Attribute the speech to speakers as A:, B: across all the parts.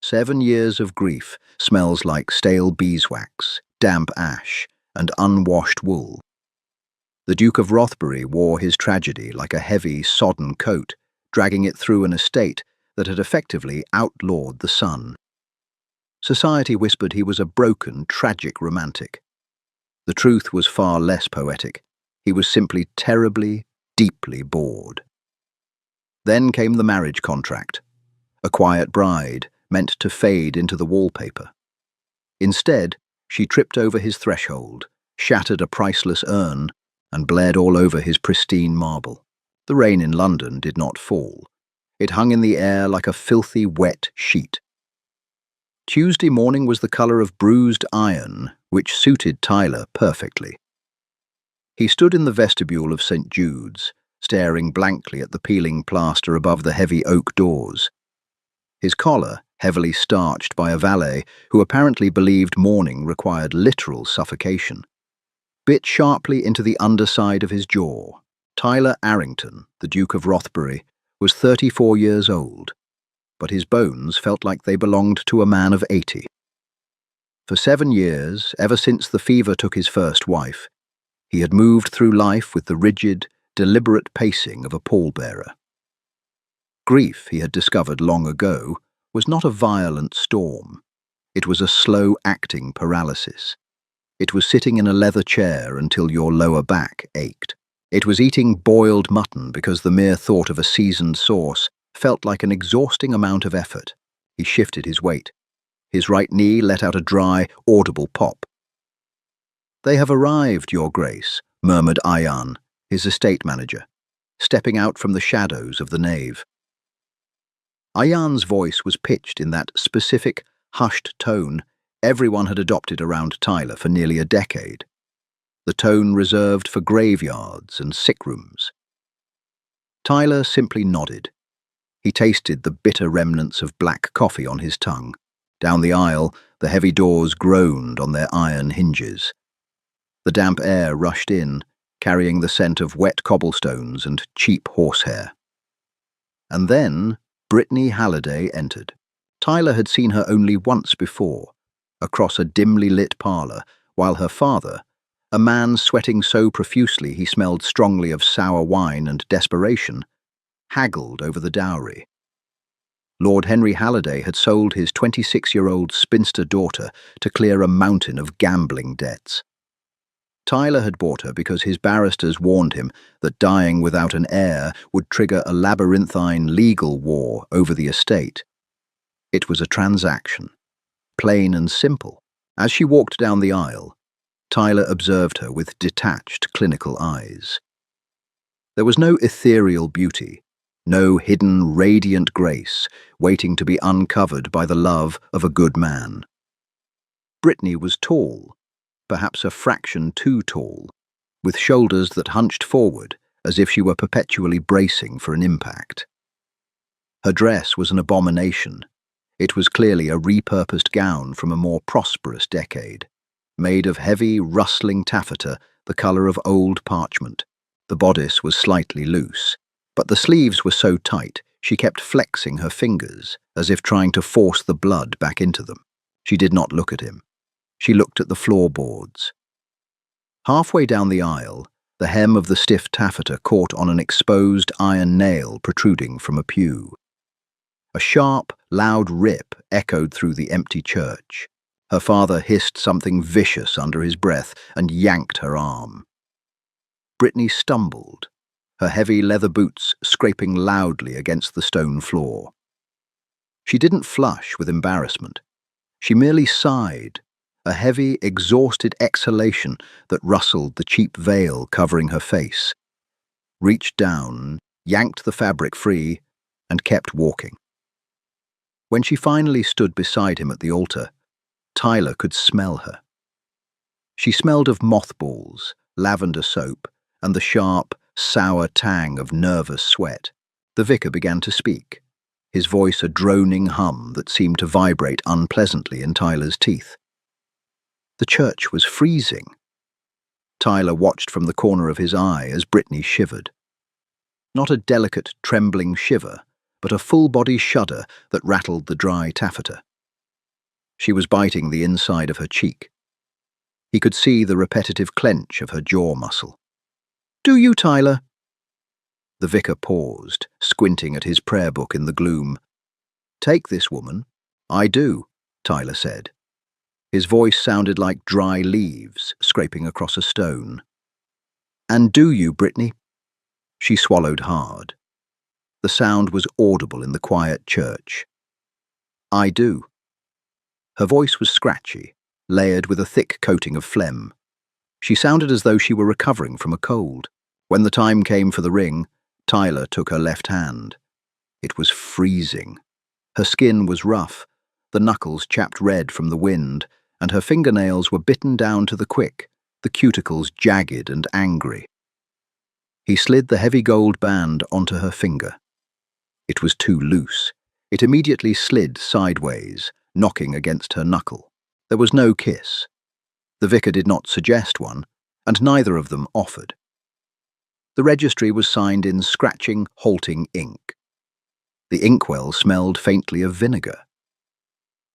A: 7 years of grief smells like stale beeswax, damp ash, and unwashed wool. The Duke of Rothbury wore his tragedy like a heavy, sodden coat, dragging it through an estate that had effectively outlawed the sun. Society whispered he was a broken, tragic romantic. The truth was far less poetic. He was simply terribly, deeply bored. Then came the marriage contract, a quiet bride meant to fade into the wallpaper. Instead, she tripped over his threshold, shattered a priceless urn, and bled all over his pristine marble. The rain in London did not fall. It hung in the air like a filthy, wet sheet. Tuesday morning was the colour of bruised iron, which suited Tyler perfectly. He stood in the vestibule of St. Jude's, staring blankly at the peeling plaster above the heavy oak doors. His collar, heavily starched by a valet who apparently believed mourning required literal suffocation, bit sharply into the underside of his jaw. Tyler Arrington, the Duke of Rothbury, was 34 years old, but his bones felt like they belonged to a man of 80. For 7 years, ever since the fever took his first wife, he had moved through life with the rigid, deliberate pacing of a pallbearer. Grief, he had discovered long ago, was not a violent storm. It was a slow-acting paralysis. It was sitting in a leather chair until your lower back ached. It was eating boiled mutton because the mere thought of a seasoned sauce felt like an exhausting amount of effort. He shifted his weight. His right knee let out a dry, audible pop. "They have arrived, Your Grace," murmured Ayan, his estate manager, stepping out from the shadows of the nave. Ayan's voice was pitched in that specific, hushed tone everyone had adopted around Tyler for nearly a decade, the tone reserved for graveyards and sick rooms. Tyler simply nodded. He tasted the bitter remnants of black coffee on his tongue. Down the aisle, the heavy doors groaned on their iron hinges. The damp air rushed in, carrying the scent of wet cobblestones and cheap horsehair. And then Brittany Halliday entered. Tyler had seen her only once before, across a dimly lit parlour, while her father, a man sweating so profusely he smelled strongly of sour wine and desperation, haggled over the dowry. Lord Henry Halliday had sold his 26-year-old spinster daughter to clear a mountain of gambling debts. Tyler had bought her because his barristers warned him that dying without an heir would trigger a labyrinthine legal war over the estate. It was a transaction, plain and simple. As she walked down the aisle, Tyler observed her with detached, clinical eyes. There was no ethereal beauty, no hidden, radiant grace waiting to be uncovered by the love of a good man. Brittany was tall, perhaps a fraction too tall, with shoulders that hunched forward as if she were perpetually bracing for an impact. Her dress was an abomination. It was clearly a repurposed gown from a more prosperous decade, made of heavy, rustling taffeta the colour of old parchment. The bodice was slightly loose, but the sleeves were so tight she kept flexing her fingers as if trying to force the blood back into them. She did not look at him. She looked at the floorboards. Halfway down the aisle, the hem of the stiff taffeta caught on an exposed iron nail protruding from a pew. A sharp, loud rip echoed through the empty church. Her father hissed something vicious under his breath and yanked her arm. Brittany stumbled, her heavy leather boots scraping loudly against the stone floor. She didn't flush with embarrassment. She merely sighed, a heavy, exhausted exhalation that rustled the cheap veil covering her face, reached down, yanked the fabric free, and kept walking. When she finally stood beside him at the altar, Tyler could smell her. She smelled of mothballs, lavender soap, and the sharp, sour tang of nervous sweat. The vicar began to speak, his voice a droning hum that seemed to vibrate unpleasantly in Tyler's teeth. The church was freezing. Tyler watched from the corner of his eye as Brittany shivered. Not a delicate, trembling shiver, but a full-body shudder that rattled the dry taffeta. She was biting the inside of her cheek. He could see the repetitive clench of her jaw muscle. "Do you, Tyler?" The vicar paused, squinting at his prayer book in the gloom. "Take this, woman." "I do," Tyler said. His voice sounded like dry leaves scraping across a stone. "And do you, Brittany?" She swallowed hard. The sound was audible in the quiet church. "I do." Her voice was scratchy, layered with a thick coating of phlegm. She sounded as though she were recovering from a cold. When the time came for the ring, Tyler took her left hand. It was freezing. Her skin was rough, the knuckles chapped red from the wind, and her fingernails were bitten down to the quick, the cuticles jagged and angry. He slid the heavy gold band onto her finger. It was too loose. It immediately slid sideways, knocking against her knuckle. There was no kiss. The vicar did not suggest one, and neither of them offered. The registry was signed in scratching, halting ink. The inkwell smelled faintly of vinegar.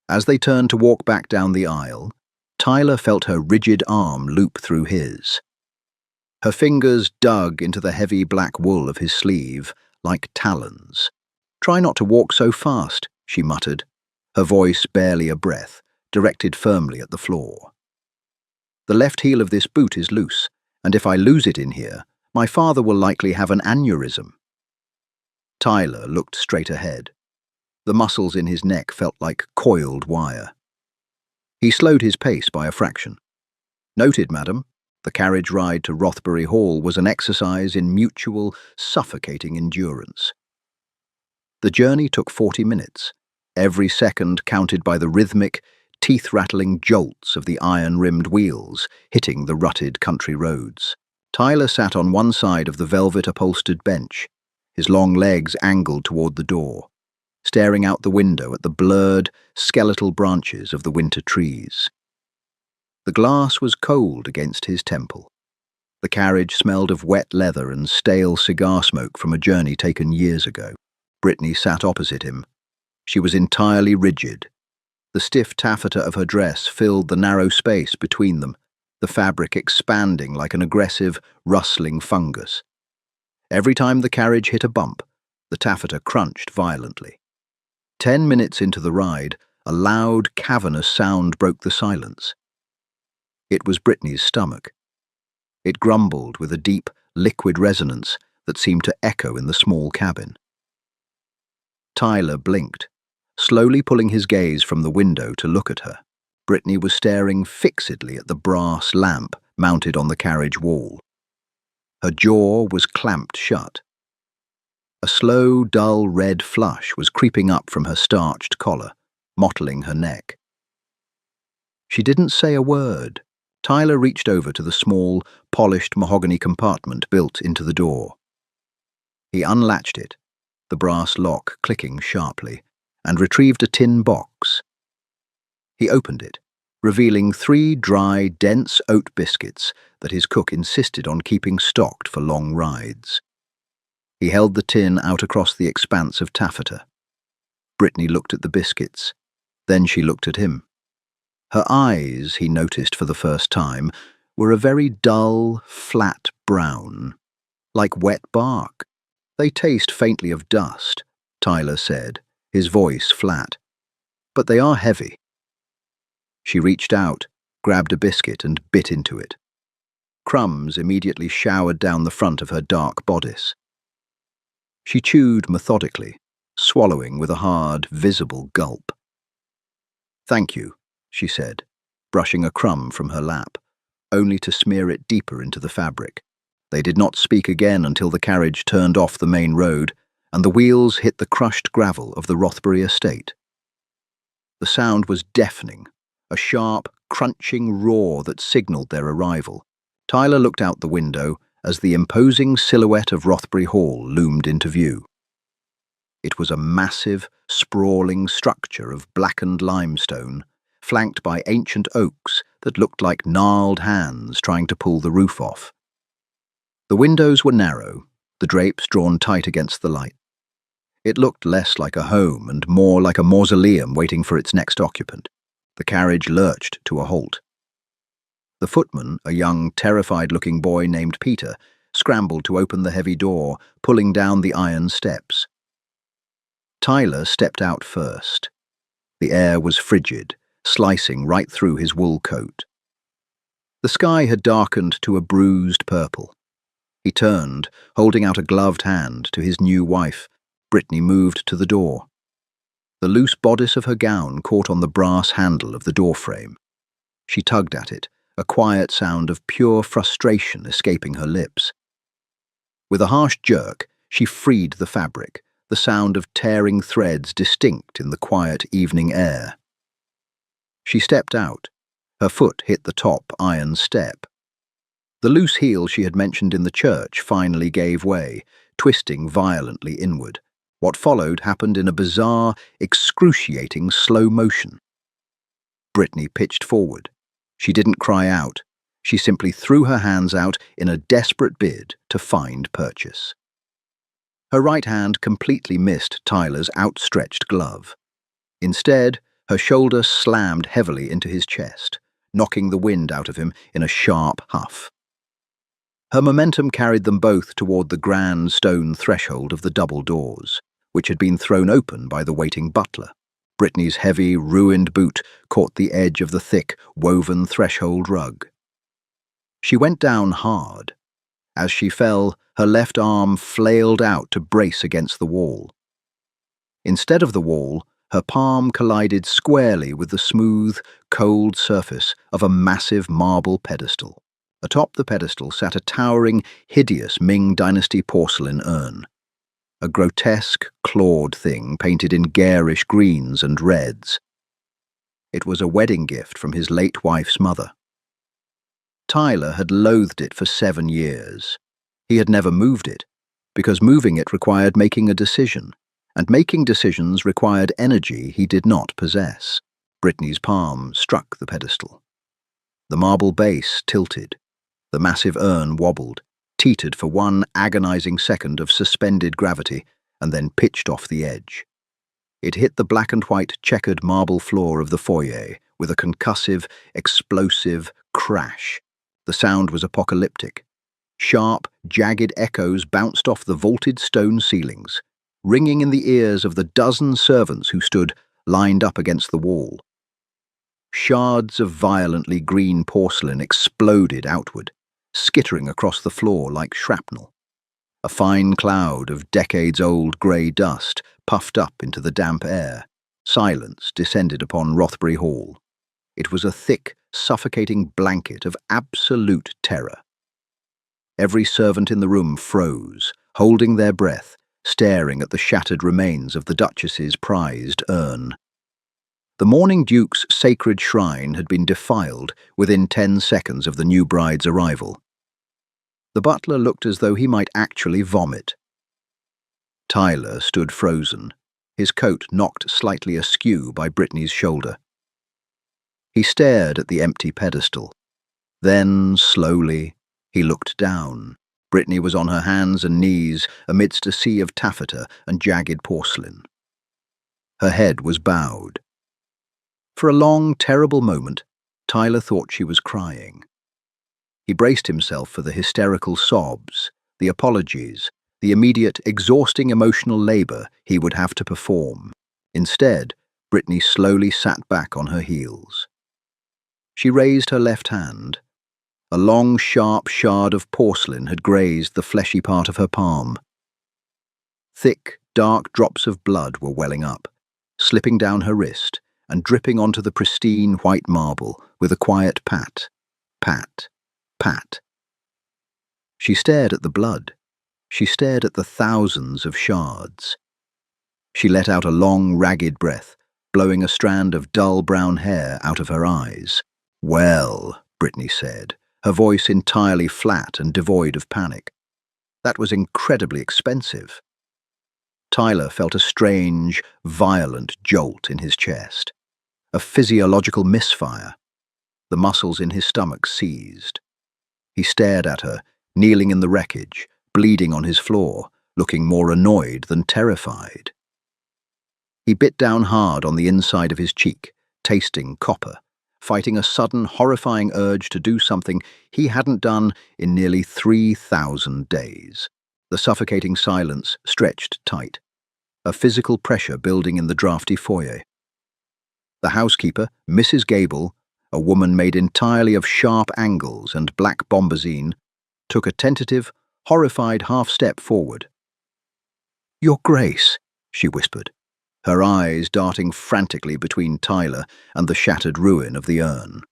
A: As they turned to walk back down the aisle, Tyler felt her rigid arm loop through his. Her fingers dug into the heavy black wool of his sleeve like talons. "Try not to walk so fast," she muttered, her voice barely a breath, directed firmly at the floor. "The left heel of this boot is loose, and if I lose it in here, my father will likely have an aneurysm." Tyler looked straight ahead. The muscles in his neck felt like coiled wire. He slowed his pace by a fraction. "Noted, madam." The carriage ride to Rothbury Hall was an exercise in mutual, suffocating endurance. The journey took 40 minutes, every second counted by the rhythmic, teeth-rattling jolts of the iron-rimmed wheels hitting the rutted country roads. Tyler sat on one side of the velvet-upholstered bench, his long legs angled toward the door, staring out the window at the blurred, skeletal branches of the winter trees. The glass was cold against his temple. The carriage smelled of wet leather and stale cigar smoke from a journey taken years ago. Brittany sat opposite him. She was entirely rigid. The stiff taffeta of her dress filled the narrow space between them, the fabric expanding like an aggressive, rustling fungus. Every time the carriage hit a bump, the taffeta crunched violently. 10 minutes into the ride, a loud, cavernous sound broke the silence. It was Brittany's stomach. It grumbled with a deep, liquid resonance that seemed to echo in the small cabin. Tyler blinked, slowly pulling his gaze from the window to look at her. Brittany was staring fixedly at the brass lamp mounted on the carriage wall. Her jaw was clamped shut. A slow, dull red flush was creeping up from her starched collar, mottling her neck. She didn't say a word. Tyler reached over to the small, polished mahogany compartment built into the door. He unlatched it, the brass lock clicking sharply, and retrieved a tin box. He opened it, revealing 3 dry, dense oat biscuits that his cook insisted on keeping stocked for long rides. He held the tin out across the expanse of taffeta. Brittany looked at the biscuits. Then she looked at him. Her eyes, he noticed for the first time, were a very dull, flat brown, like wet bark. "They taste faintly of dust," Tyler said, his voice flat. "But they are heavy." She reached out, grabbed a biscuit and bit into it. Crumbs immediately showered down the front of her dark bodice. She chewed methodically, swallowing with a hard, visible gulp. "Thank you," she said, brushing a crumb from her lap, only to smear it deeper into the fabric. They did not speak again until the carriage turned off the main road and the wheels hit the crushed gravel of the Rothbury estate. The sound was deafening, a sharp, crunching roar that signaled their arrival. Tyler looked out the window as the imposing silhouette of Rothbury Hall loomed into view. It was a massive, sprawling structure of blackened limestone, flanked by ancient oaks that looked like gnarled hands trying to pull the roof off. The windows were narrow, the drapes drawn tight against the light. It looked less like a home and more like a mausoleum waiting for its next occupant. The carriage lurched to a halt. The footman, a young, terrified-looking boy named Peter, scrambled to open the heavy door, pulling down the iron steps. Tyler stepped out first. The air was frigid, slicing right through his wool coat. The sky had darkened to a bruised purple. He turned, holding out a gloved hand to his new wife. Brittany moved to the door. The loose bodice of her gown caught on the brass handle of the doorframe. She tugged at it, a quiet sound of pure frustration escaping her lips. With a harsh jerk, she freed the fabric, the sound of tearing threads distinct in the quiet evening air. She stepped out. Her foot hit the top iron step. The loose heel she had mentioned in the church finally gave way, twisting violently inward. What followed happened in a bizarre, excruciating slow motion. Brittany pitched forward. She didn't cry out. She simply threw her hands out in a desperate bid to find purchase. Her right hand completely missed Tyler's outstretched glove. Instead, her shoulder slammed heavily into his chest, knocking the wind out of him in a sharp huff. Her momentum carried them both toward the grand stone threshold of the double doors, which had been thrown open by the waiting butler. Brittany's heavy, ruined boot caught the edge of the thick, woven threshold rug. She went down hard. As she fell, her left arm flailed out to brace against the wall. Instead of the wall, her palm collided squarely with the smooth, cold surface of a massive marble pedestal. Atop the pedestal sat a towering, hideous Ming Dynasty porcelain urn. A grotesque, clawed thing painted in garish greens and reds. It was a wedding gift from his late wife's mother. Tyler had loathed it for 7 years. He had never moved it, because moving it required making a decision, and making decisions required energy he did not possess. Brittany's palm struck the pedestal. The marble base tilted. The massive urn wobbled, teetered for one agonizing second of suspended gravity, and then pitched off the edge. It hit the black and white checkered marble floor of the foyer with a concussive, explosive crash. The sound was apocalyptic. Sharp, jagged echoes bounced off the vaulted stone ceilings, ringing in the ears of the dozen servants who stood lined up against the wall. Shards of violently green porcelain exploded outward, skittering across the floor like shrapnel. A fine cloud of decades-old grey dust puffed up into the damp air. Silence descended upon Rothbury Hall. It was a thick, suffocating blanket of absolute terror. Every servant in the room froze, holding their breath, staring at the shattered remains of the Duchess's prized urn. The mourning Duke's sacred shrine had been defiled within 10 seconds of the new bride's arrival. The butler looked as though he might actually vomit. Tyler stood frozen, his coat knocked slightly askew by Brittany's shoulder. He stared at the empty pedestal. Then, slowly, he looked down. Brittany was on her hands and knees amidst a sea of taffeta and jagged porcelain. Her head was bowed. For a long, terrible moment, Tyler thought she was crying. He braced himself for the hysterical sobs, the apologies, the immediate, exhausting emotional labor he would have to perform. Instead, Brittany slowly sat back on her heels. She raised her left hand. A long, sharp shard of porcelain had grazed the fleshy part of her palm. Thick, dark drops of blood were welling up, slipping down her wrist and dripping onto the pristine white marble with a quiet pat, pat, pat. She stared at the blood. She stared at the thousands of shards. She let out a long, ragged breath, blowing a strand of dull brown hair out of her eyes. "Well," Brittany said, her voice entirely flat and devoid of panic. "That was incredibly expensive." Tyler felt a strange, violent jolt in his chest. A physiological misfire. The muscles in his stomach seized. He stared at her, kneeling in the wreckage, bleeding on his floor, looking more annoyed than terrified. He bit down hard on the inside of his cheek, tasting copper, fighting a sudden, horrifying urge to do something he hadn't done in nearly 3,000 days. The suffocating silence stretched tight, a physical pressure building in the drafty foyer. The housekeeper, Mrs. Gable, a woman made entirely of sharp angles and black bombazine, took a tentative, horrified half-step forward. "Your Grace," she whispered, her eyes darting frantically between Tyler and the shattered ruin of the urn.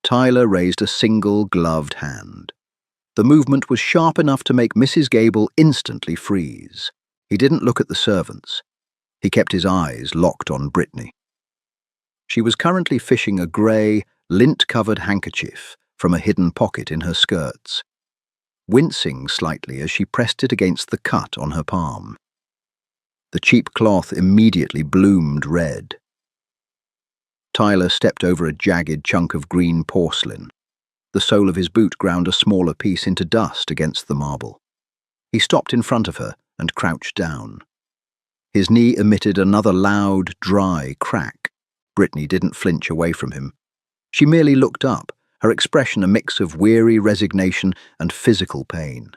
A: Tyler raised a single gloved hand. The movement was sharp enough to make Mrs. Gable instantly freeze. He didn't look at the servants. He kept his eyes locked on Brittany. She was currently fishing a grey, lint-covered handkerchief from a hidden pocket in her skirts, wincing slightly as she pressed it against the cut on her palm. The cheap cloth immediately bloomed red. Tyler stepped over a jagged chunk of green porcelain. The sole of his boot ground a smaller piece into dust against the marble. He stopped in front of her and crouched down. His knee emitted another loud, dry crack. Brittany didn't flinch away from him. She merely looked up, her expression a mix of weary resignation and physical pain.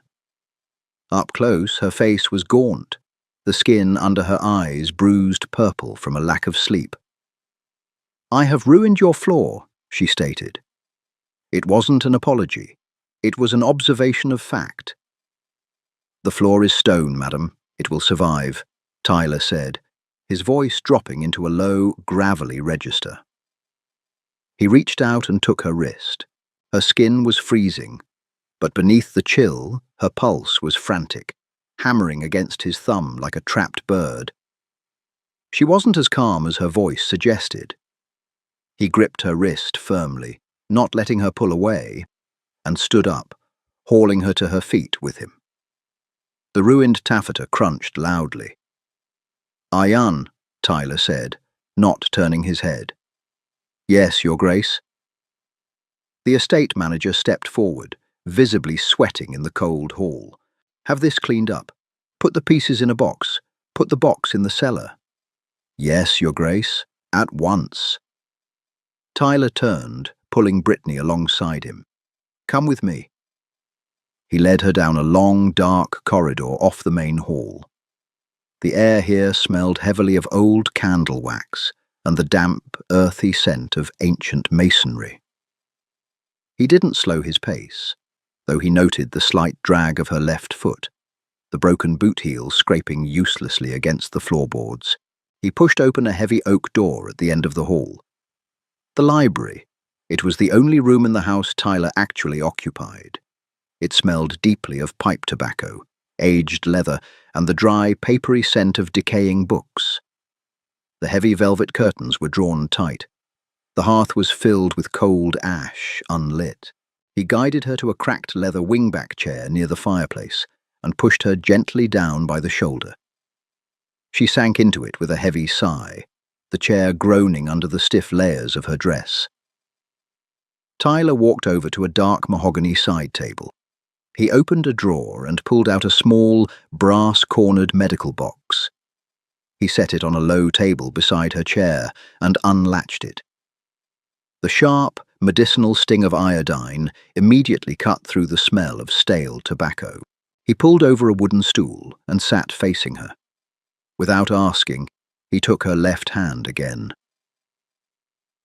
A: Up close, her face was gaunt, the skin under her eyes bruised purple from a lack of sleep. "I have ruined your floor," she stated. It wasn't an apology. It was an observation of fact. "The floor is stone, madam. It will survive," Tyler said, his voice dropping into a low, gravelly register. He reached out and took her wrist. Her skin was freezing, but beneath the chill, her pulse was frantic, hammering against his thumb like a trapped bird. She wasn't as calm as her voice suggested. He gripped her wrist firmly, not letting her pull away, and stood up, hauling her to her feet with him. The ruined taffeta crunched loudly. "Ayan," Tyler said, not turning his head. "Yes, Your Grace." The estate manager stepped forward, visibly sweating in the cold hall. "Have this cleaned up. Put the pieces in a box. Put the box in the cellar." "Yes, Your Grace. At once." Tyler turned, pulling Brittany alongside him. "Come with me." He led her down a long, dark corridor off the main hall. The air here smelled heavily of old candle wax and the damp, earthy scent of ancient masonry. He didn't slow his pace, though he noted the slight drag of her left foot, the broken boot heel scraping uselessly against the floorboards. He pushed open a heavy oak door at the end of the hall. The library. It was the only room in the house Tyler actually occupied. It smelled deeply of pipe tobacco, aged leather, and the dry, papery scent of decaying books. The heavy velvet curtains were drawn tight. The hearth was filled with cold ash, unlit. He guided her to a cracked leather wingback chair near the fireplace and pushed her gently down by the shoulder. She sank into it with a heavy sigh, the chair groaning under the stiff layers of her dress. Tyler walked over to a dark mahogany side table. He opened a drawer and pulled out a small, brass-cornered medical box. He set it on a low table beside her chair and unlatched it. The sharp, medicinal sting of iodine immediately cut through the smell of stale tobacco. He pulled over a wooden stool and sat facing her. Without asking, he took her left hand again.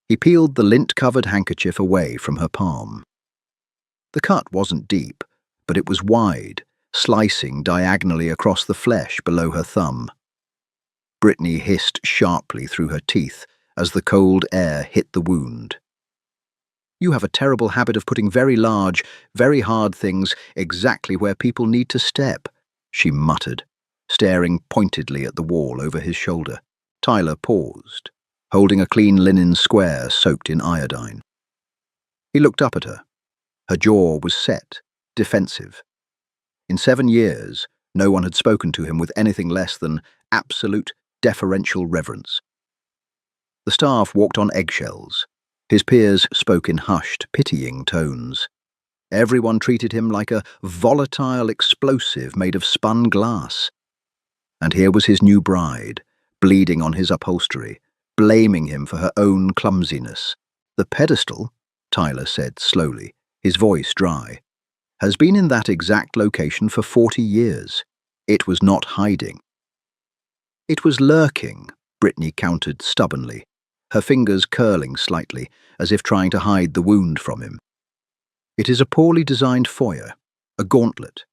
A: He peeled the lint-covered handkerchief away from her palm. The cut wasn't deep, but it was wide, slicing diagonally across the flesh below her thumb. Brittany hissed sharply through her teeth as the cold air hit the wound. "You have a terrible habit of putting very large, very hard things exactly where people need to step," she muttered, staring pointedly at the wall over his shoulder. Tyler paused, holding a clean linen square soaked in iodine. He looked up at her. Her jaw was set, defensive. In 7 years, no one had spoken to him with anything less than absolute, deferential reverence. The staff walked on eggshells. His peers spoke in hushed, pitying tones. Everyone treated him like a volatile explosive made of spun glass. And here was his new bride, bleeding on his upholstery, blaming him for her own clumsiness. "The pedestal," Tyler said slowly, his voice dry, "has been in that exact location for 40 years. It was not hiding. It was lurking," Brittany countered stubbornly, her fingers curling slightly, as if trying to hide the wound from him. "It is a poorly designed foyer, a gauntlet."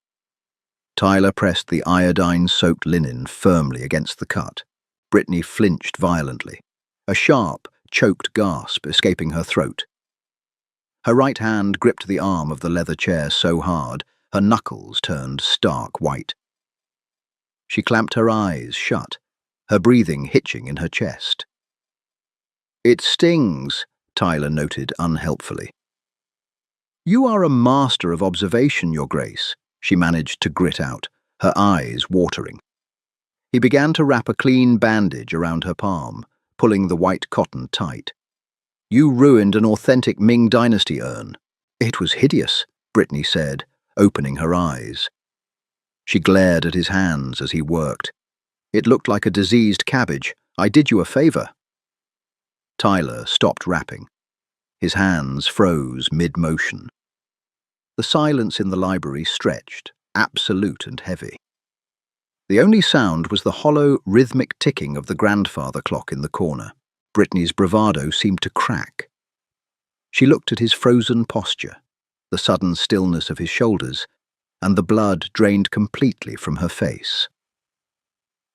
A: Tyler pressed the iodine-soaked linen firmly against the cut. Brittany flinched violently, a sharp, choked gasp escaping her throat. Her right hand gripped the arm of the leather chair so hard, her knuckles turned stark white. She clamped her eyes shut, her breathing hitching in her chest. "It stings," Tyler noted unhelpfully. "You are a master of observation, Your Grace," she managed to grit out, her eyes watering. He began to wrap a clean bandage around her palm, pulling the white cotton tight. "You ruined an authentic Ming Dynasty urn." "It was hideous," Brittany said, opening her eyes. She glared at his hands as he worked. "It looked like a diseased cabbage. I did you a favor." Tyler stopped wrapping. His hands froze mid-motion. The silence in the library stretched, absolute and heavy. The only sound was the hollow, rhythmic ticking of the grandfather clock in the corner. Brittany's bravado seemed to crack. She looked at his frozen posture, the sudden stillness of his shoulders, and the blood drained completely from her face.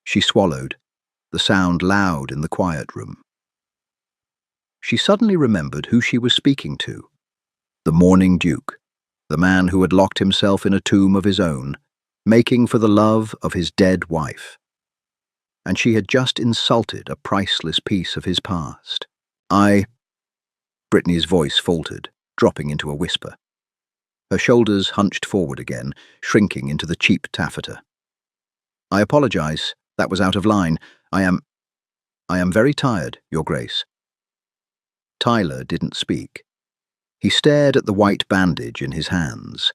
A: She swallowed, the sound loud in the quiet room. She suddenly remembered who she was speaking to. The mourning Duke, the man who had locked himself in a tomb of his own, making for the love of his dead wife. And she had just insulted a priceless piece of his past. Brittany's voice faltered, dropping into a whisper. Her shoulders hunched forward again, shrinking into the cheap taffeta. "I apologize, that was out of line. I am very tired, Your Grace." Tyler didn't speak. He stared at the white bandage in his hands.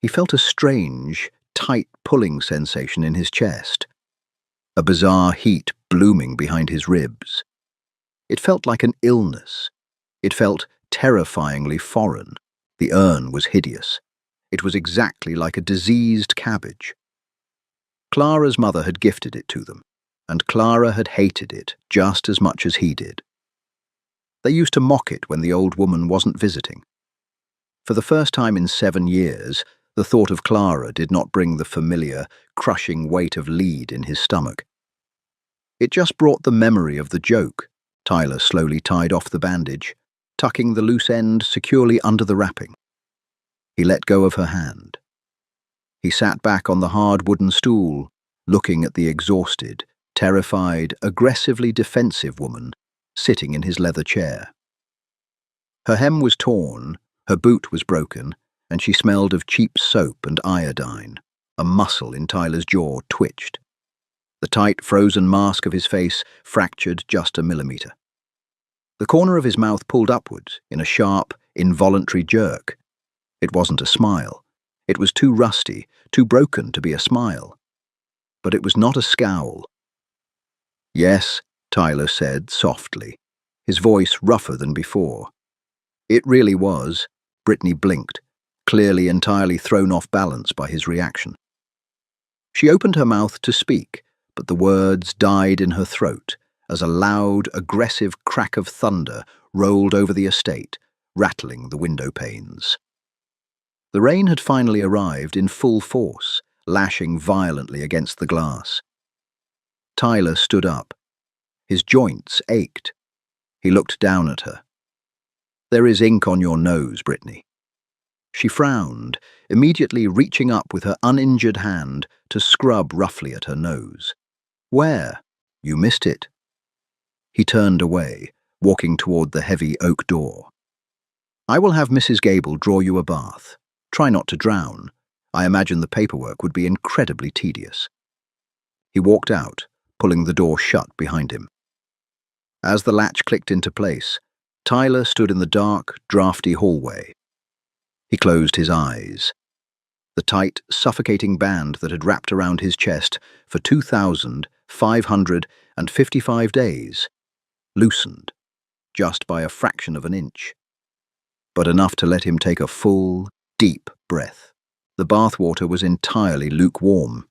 A: He felt a strange, tight pulling sensation in his chest, a bizarre heat blooming behind his ribs. It felt like an illness. It felt terrifyingly foreign. The urn was hideous. It was exactly like a diseased cabbage. Clara's mother had gifted it to them, and Clara had hated it just as much as he did. They used to mock it when the old woman wasn't visiting. For the first time in 7 years, the thought of Clara did not bring the familiar, crushing weight of lead in his stomach. It just brought the memory of the joke. Tyler slowly tied off the bandage, tucking the loose end securely under the wrapping. He let go of her hand. He sat back on the hard wooden stool, looking at the exhausted, terrified, aggressively defensive woman sitting in his leather chair. Her hem was torn, her boot was broken, and she smelled of cheap soap and iodine. A muscle in Tyler's jaw twitched. The tight, frozen mask of his face fractured just a millimeter. The corner of his mouth pulled upwards in a sharp, involuntary jerk. It wasn't a smile. It was too rusty, too broken to be a smile. But it was not a scowl. "Yes," Tyler said softly, his voice rougher than before. "It really was." Brittany blinked, clearly entirely thrown off balance by his reaction. She opened her mouth to speak, but the words died in her throat as a loud, aggressive crack of thunder rolled over the estate, rattling the window panes. The rain had finally arrived in full force, lashing violently against the glass. Tyler stood up. His joints ached. He looked down at her. "There is ink on your nose, Brittany." She frowned, immediately reaching up with her uninjured hand to scrub roughly at her nose. "Where? You missed it." He turned away, walking toward the heavy oak door. "I will have Mrs. Gable draw you a bath. Try not to drown. I imagine the paperwork would be incredibly tedious." He walked out, pulling the door shut behind him. As the latch clicked into place, Tyler stood in the dark, drafty hallway. He closed his eyes. The tight, suffocating band that had wrapped around his chest for 2,555 days loosened, just by a fraction of an inch, but enough to let him take a full, deep breath. The bathwater was entirely lukewarm.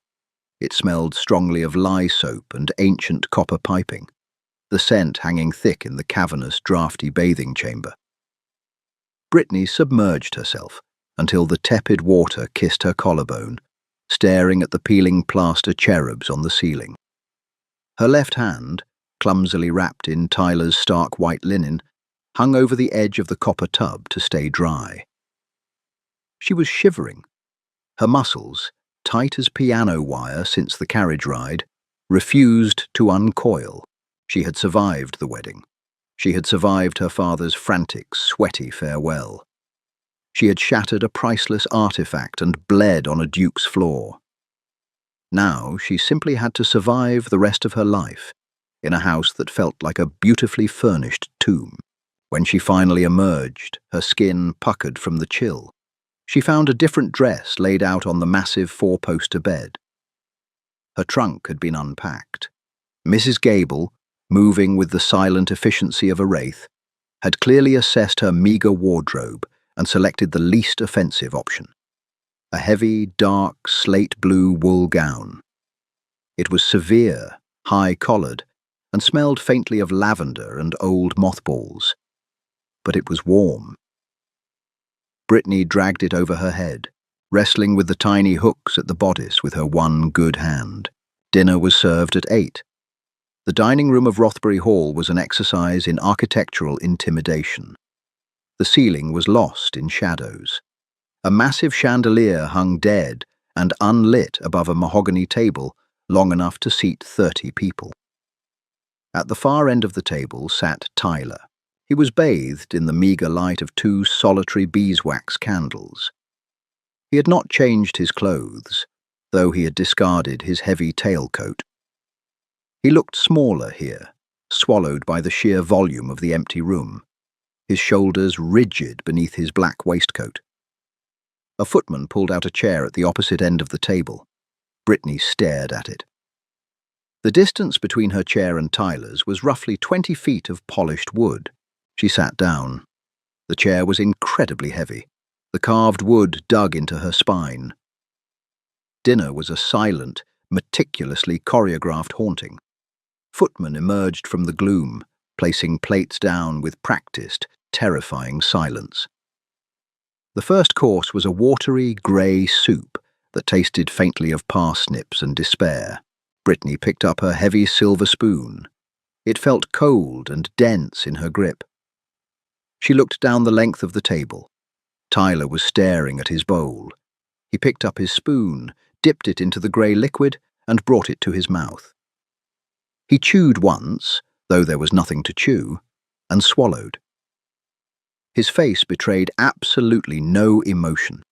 A: It smelled strongly of lye soap and ancient copper piping, the scent hanging thick in the cavernous, draughty bathing chamber. Brittany submerged herself until the tepid water kissed her collarbone, staring at the peeling plaster cherubs on the ceiling. Her left hand, clumsily wrapped in Tyler's stark white linen, hung over the edge of the copper tub to stay dry. She was shivering. Her muscles, tight as piano wire since the carriage ride, refused to uncoil. She had survived the wedding. She had survived her father's frantic, sweaty farewell. She had shattered a priceless artifact and bled on a duke's floor. Now she simply had to survive the rest of her life in a house that felt like a beautifully furnished tomb. When she finally emerged, her skin puckered from the chill, she found a different dress laid out on the massive four-poster bed. Her trunk had been unpacked. Mrs. Gable, moving with the silent efficiency of a wraith, had clearly assessed her meagre wardrobe and selected the least offensive option: a heavy, dark, slate-blue wool gown. It was severe, high-collared, and smelled faintly of lavender and old mothballs. But it was warm. Brittany dragged it over her head, wrestling with the tiny hooks at the bodice with her one good hand. Dinner was served at 8. The dining room of Rothbury Hall was an exercise in architectural intimidation. The ceiling was lost in shadows. A massive chandelier hung dead and unlit above a mahogany table long enough to seat 30 people. At the far end of the table sat Tyler. He was bathed in the meagre light of 2 solitary beeswax candles. He had not changed his clothes, though he had discarded his heavy tailcoat. He looked smaller here, swallowed by the sheer volume of the empty room, his shoulders rigid beneath his black waistcoat. A footman pulled out a chair at the opposite end of the table. Brittany stared at it. The distance between her chair and Tyler's was roughly 20 feet of polished wood. She sat down. The chair was incredibly heavy. The carved wood dug into her spine. Dinner was a silent, meticulously choreographed haunting. Footmen emerged from the gloom, placing plates down with practiced, terrifying silence. The first course was a watery, grey soup that tasted faintly of parsnips and despair. Brittany picked up her heavy silver spoon. It felt cold and dense in her grip. She looked down the length of the table. Tyler was staring at his bowl. He picked up his spoon, dipped it into the grey liquid, and brought it to his mouth. He chewed once, though there was nothing to chew, and swallowed. His face betrayed absolutely no emotion.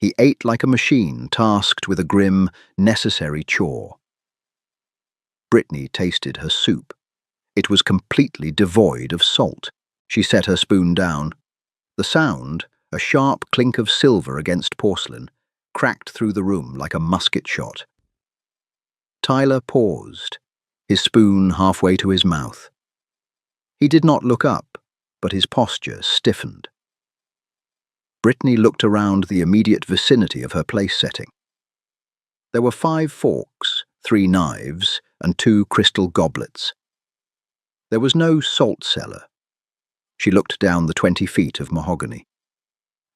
A: He ate like a machine tasked with a grim, necessary chore. Brittany tasted her soup. It was completely devoid of salt. She set her spoon down. The sound, a sharp clink of silver against porcelain, cracked through the room like a musket shot. Tyler paused, his spoon halfway to his mouth. He did not look up, but his posture stiffened. Brittany looked around the immediate vicinity of her place setting. There were 5 forks, 3 knives, and 2 crystal goblets. There was no salt cellar. She looked down the 20 feet of mahogany.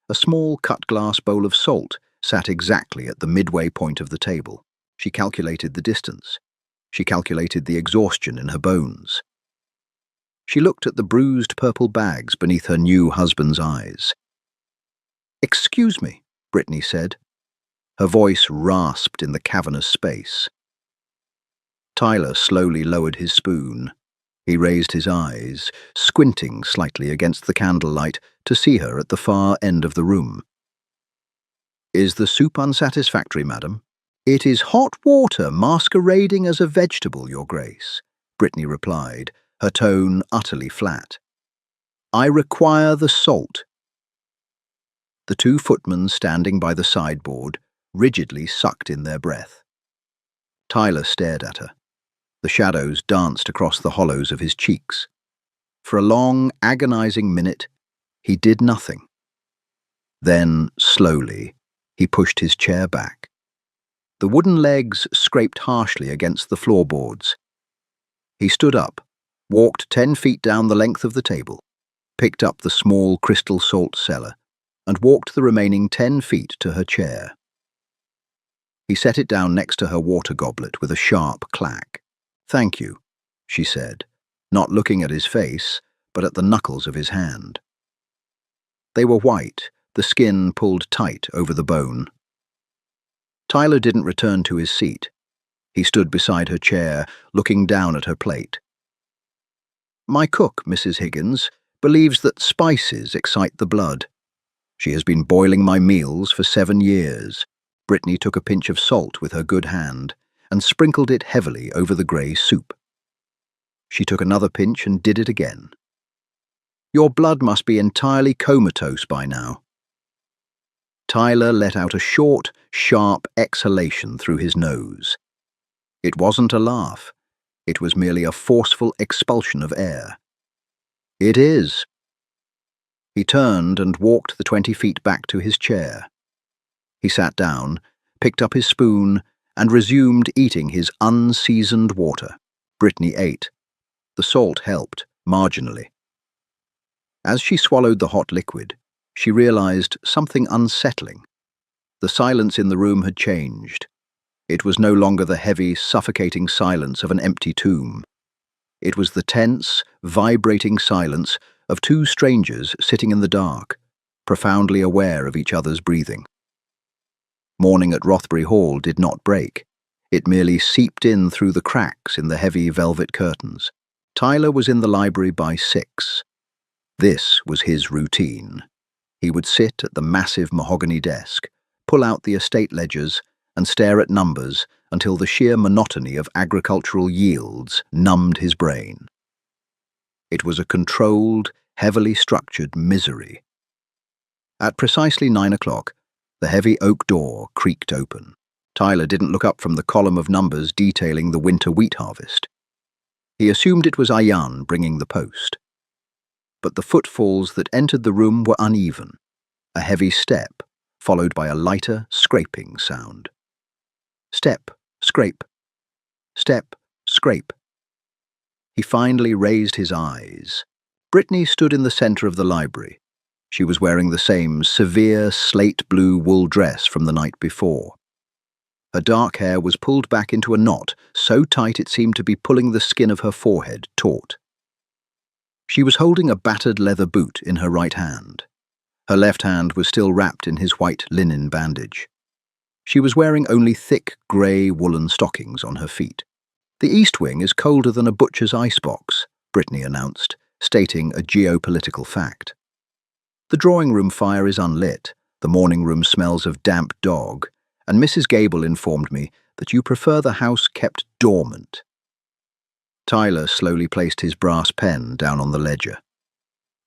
A: A small cut-glass bowl of salt sat exactly at the midway point of the table. She calculated the distance. She calculated the exhaustion in her bones. She looked at the bruised purple bags beneath her new husband's eyes. "Excuse me," Brittany said. Her voice rasped in the cavernous space. Tyler slowly lowered his spoon. He raised his eyes, squinting slightly against the candlelight to see her at the far end of the room. "Is the soup unsatisfactory, madam?" "It is hot water masquerading as a vegetable, Your Grace," Brittany replied, her tone utterly flat. "I require the salt." The 2 footmen standing by the sideboard rigidly sucked in their breath. Tyler stared at her. The shadows danced across the hollows of his cheeks. For a long, agonizing minute, he did nothing. Then, slowly, he pushed his chair back. The wooden legs scraped harshly against the floorboards. He stood up, walked 10 feet down the length of the table, picked up the small crystal salt cellar, and walked the remaining 10 feet to her chair. He set it down next to her water goblet with a sharp clack. "Thank you," she said, not looking at his face, but at the knuckles of his hand. They were white, the skin pulled tight over the bone. Tyler didn't return to his seat. He stood beside her chair, looking down at her plate. "My cook, Mrs. Higgins, believes that spices excite the blood. She has been boiling my meals for 7 years." Brittany took a pinch of salt with her good hand and sprinkled it heavily over the grey soup. She took another pinch and did it again. "Your blood must be entirely comatose by now." Tyler let out a short, sharp exhalation through his nose. It wasn't a laugh. It was merely a forceful expulsion of air. "It is." He turned and walked the 20 feet back to his chair. He sat down, picked up his spoon, and resumed eating his unseasoned water. Brittany ate. The salt helped, marginally. As she swallowed the hot liquid, she realized something unsettling. The silence in the room had changed. It was no longer the heavy, suffocating silence of an empty tomb. It was the tense, vibrating silence of two strangers sitting in the dark, profoundly aware of each other's breathing. Mourning at Rothbury Hall did not break. It merely seeped in through the cracks in the heavy velvet curtains. Tyler was in the library by 6. This was his routine. He would sit at the massive mahogany desk, pull out the estate ledgers, and stare at numbers until the sheer monotony of agricultural yields numbed his brain. It was a controlled, heavily structured misery. At precisely 9 o'clock, the heavy oak door creaked open. Tyler didn't look up from the column of numbers detailing the winter wheat harvest. He assumed it was Ayan bringing the post. But the footfalls that entered the room were uneven, a heavy step, followed by a lighter, scraping sound. Step, scrape. Step, scrape. He finally raised his eyes. Brittany stood in the center of the library. She was wearing the same severe slate-blue wool dress from the night before. Her dark hair was pulled back into a knot, so tight it seemed to be pulling the skin of her forehead taut. She was holding a battered leather boot in her right hand. Her left hand was still wrapped in his white linen bandage. She was wearing only thick, grey woolen stockings on her feet. "The East Wing is colder than a butcher's icebox," Brittany announced, stating a geopolitical fact. "The drawing-room fire is unlit, the morning room smells of damp dog, and Mrs. Gable informed me that you prefer the house kept dormant." Tyler slowly placed his brass pen down on the ledger.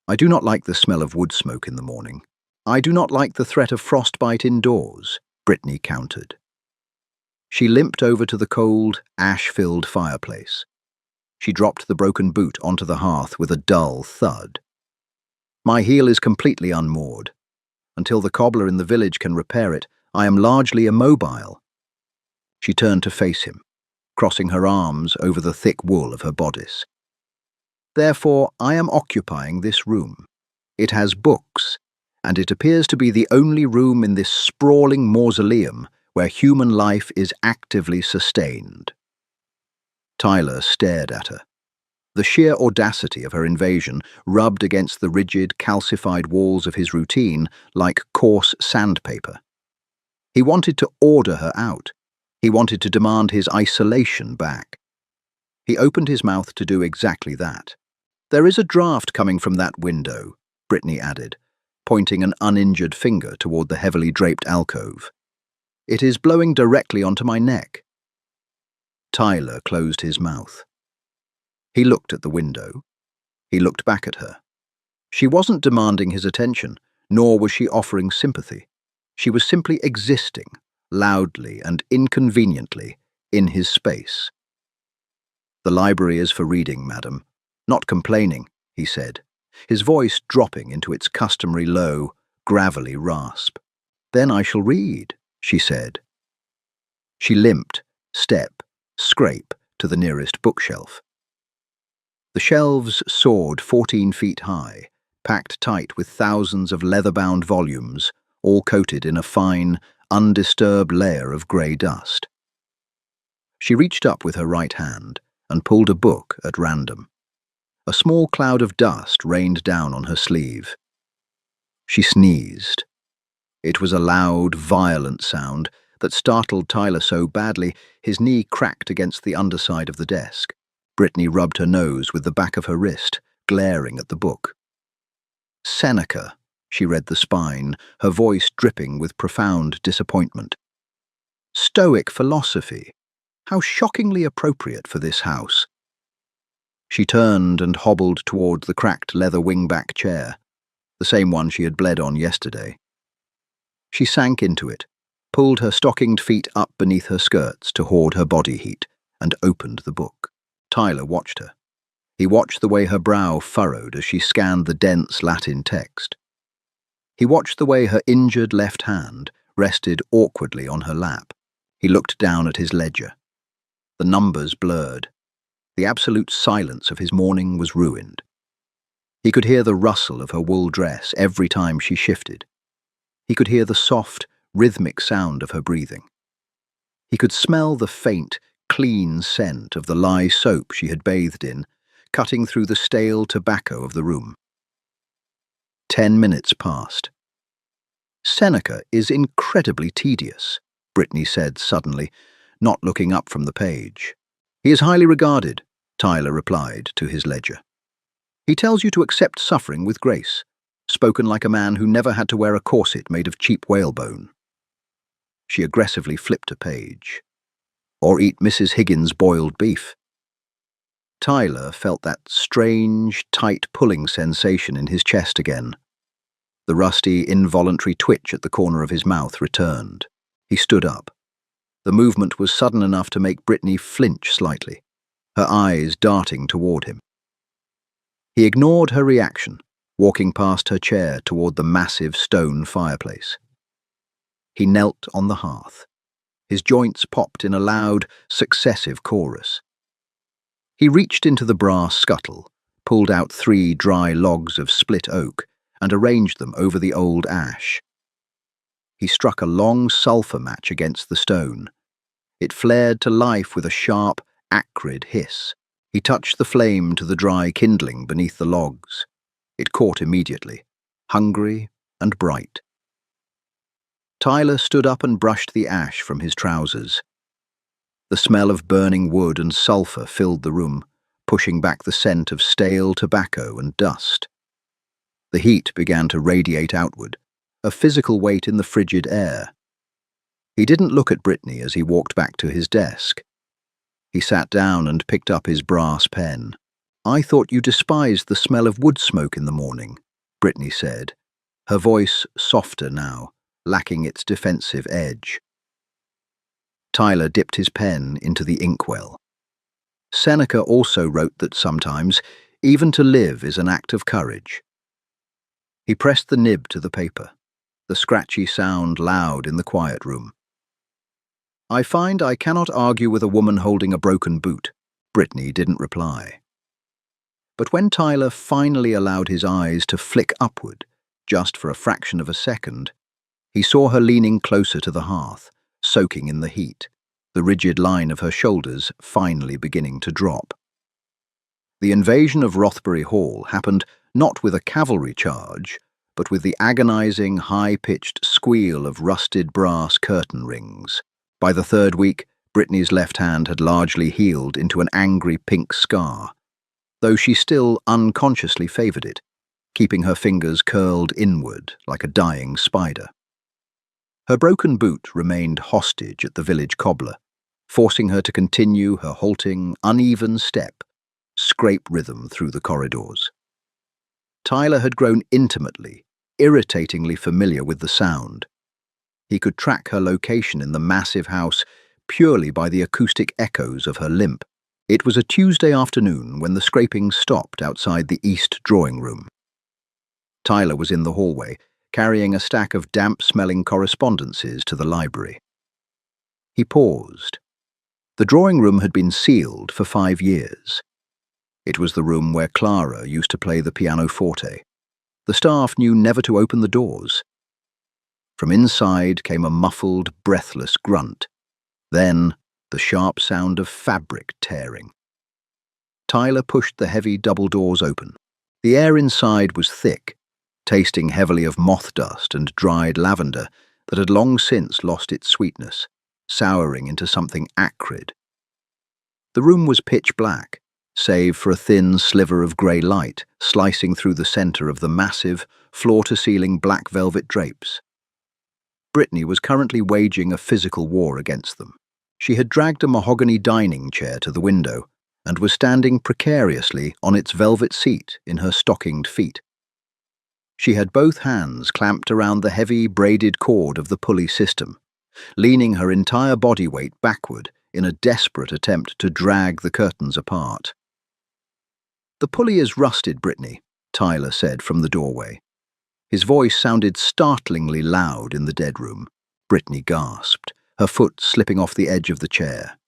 A: "I do not like the smell of wood smoke in the morning. I do not like the threat of frostbite indoors," Brittany countered. She limped over to the cold, ash-filled fireplace. She dropped the broken boot onto the hearth with a dull thud. "My heel is completely unmoored. Until the cobbler in the village can repair it, I am largely immobile." She turned to face him, crossing her arms over the thick wool of her bodice. "Therefore, I am occupying this room. It has books, and it appears to be the only room in this sprawling mausoleum where human life is actively sustained." Tyler stared at her. The sheer audacity of her invasion rubbed against the rigid, calcified walls of his routine like coarse sandpaper. He wanted to order her out. He wanted to demand his isolation back. He opened his mouth to do exactly that. "There is a draft coming from that window," Brittany added, pointing an uninjured finger toward the heavily draped alcove. "It is blowing directly onto my neck." Tyler closed his mouth. He looked at the window. He looked back at her. She wasn't demanding his attention, nor was she offering sympathy. She was simply existing, loudly and inconveniently, in his space. "The library is for reading, madam. Not complaining," he said, his voice dropping into its customary low, gravelly rasp. "Then I shall read," she said. She limped, step, scrape, to the nearest bookshelf. The shelves soared 14 feet high, packed tight with thousands of leather-bound volumes, all coated in a fine, undisturbed layer of grey dust. She reached up with her right hand and pulled a book at random. A small cloud of dust rained down on her sleeve. She sneezed. It was a loud, violent sound that startled Tyler so badly his knee cracked against the underside of the desk. Brittany rubbed her nose with the back of her wrist, glaring at the book. Seneca, she read the spine, her voice dripping with profound disappointment. Stoic philosophy. How shockingly appropriate for this house. She turned and hobbled toward the cracked leather wingback chair, the same one she had bled on yesterday. She sank into it, pulled her stockinged feet up beneath her skirts to hoard her body heat, and opened the book. Tyler watched her. He watched the way her brow furrowed as she scanned the dense Latin text. He watched the way her injured left hand rested awkwardly on her lap. He looked down at his ledger. The numbers blurred. The absolute silence of his morning was ruined. He could hear the rustle of her wool dress every time she shifted. He could hear the soft, rhythmic sound of her breathing. He could smell the faint, clean scent of the lye soap she had bathed in, cutting through the stale tobacco of the room. 10 minutes passed. Seneca is incredibly tedious, Brittany said suddenly, not looking up from the page. He is highly regarded, Tyler replied to his ledger. He tells you to accept suffering with grace, spoken like a man who never had to wear a corset made of cheap whalebone. She aggressively flipped a page. Or eat Mrs. Higgins' boiled beef. Tyler felt that strange, tight pulling sensation in his chest again. The rusty, involuntary twitch at the corner of his mouth returned. He stood up. The movement was sudden enough to make Brittany flinch slightly, her eyes darting toward him. He ignored her reaction, walking past her chair toward the massive stone fireplace. He knelt on the hearth. His joints popped in a loud, successive chorus. He reached into the brass scuttle, pulled out 3 dry logs of split oak, and arranged them over the old ash. He struck a long sulphur match against the stone. It flared to life with a sharp, acrid hiss. He touched the flame to the dry kindling beneath the logs. It caught immediately, hungry and bright. Tyler stood up and brushed the ash from his trousers. The smell of burning wood and sulphur filled the room, pushing back the scent of stale tobacco and dust. The heat began to radiate outward, a physical weight in the frigid air. He didn't look at Brittany as he walked back to his desk. He sat down and picked up his brass pen. "I thought you despised the smell of wood smoke in the morning," Brittany said, her voice softer now, lacking its defensive edge. Tyler dipped his pen into the inkwell. Seneca also wrote that sometimes, even to live is an act of courage. He pressed the nib to the paper, the scratchy sound loud in the quiet room. "I find I cannot argue with a woman holding a broken boot," Brittany didn't reply. But when Tyler finally allowed his eyes to flick upward, just for a fraction of a second, he saw her leaning closer to the hearth, soaking in the heat, the rigid line of her shoulders finally beginning to drop. The invasion of Rothbury Hall happened not with a cavalry charge, but with the agonizing, high-pitched squeal of rusted brass curtain rings. By the 3rd week, Brittany's left hand had largely healed into an angry pink scar, though she still unconsciously favored it, keeping her fingers curled inward like a dying spider. Her broken boot remained hostage at the village cobbler, forcing her to continue her halting, uneven step, scrape rhythm through the corridors. Tyler had grown intimately, irritatingly familiar with the sound. He could track her location in the massive house purely by the acoustic echoes of her limp, It was a Tuesday afternoon when the scraping stopped outside the east drawing room. Tyler was in the hallway, carrying a stack of damp-smelling correspondences to the library. He paused. The drawing room had been sealed for 5 years. It was the room where Clara used to play the pianoforte. The staff knew never to open the doors. From inside came a muffled, breathless grunt. Then, the sharp sound of fabric tearing. Tyler pushed the heavy double doors open. The air inside was thick, tasting heavily of moth dust and dried lavender that had long since lost its sweetness, souring into something acrid. The room was pitch black, save for a thin sliver of grey light slicing through the centre of the massive, floor-to-ceiling black velvet drapes. Brittany was currently waging a physical war against them. She had dragged a mahogany dining chair to the window and was standing precariously on its velvet seat in her stockinged feet. She had both hands clamped around the heavy, braided cord of the pulley system, leaning her entire body weight backward in a desperate attempt to drag the curtains apart. "The pulley is rusted, Brittany," Tyler said from the doorway. His voice sounded startlingly loud in the dead room. Brittany gasped, her foot slipping off the edge of the chair.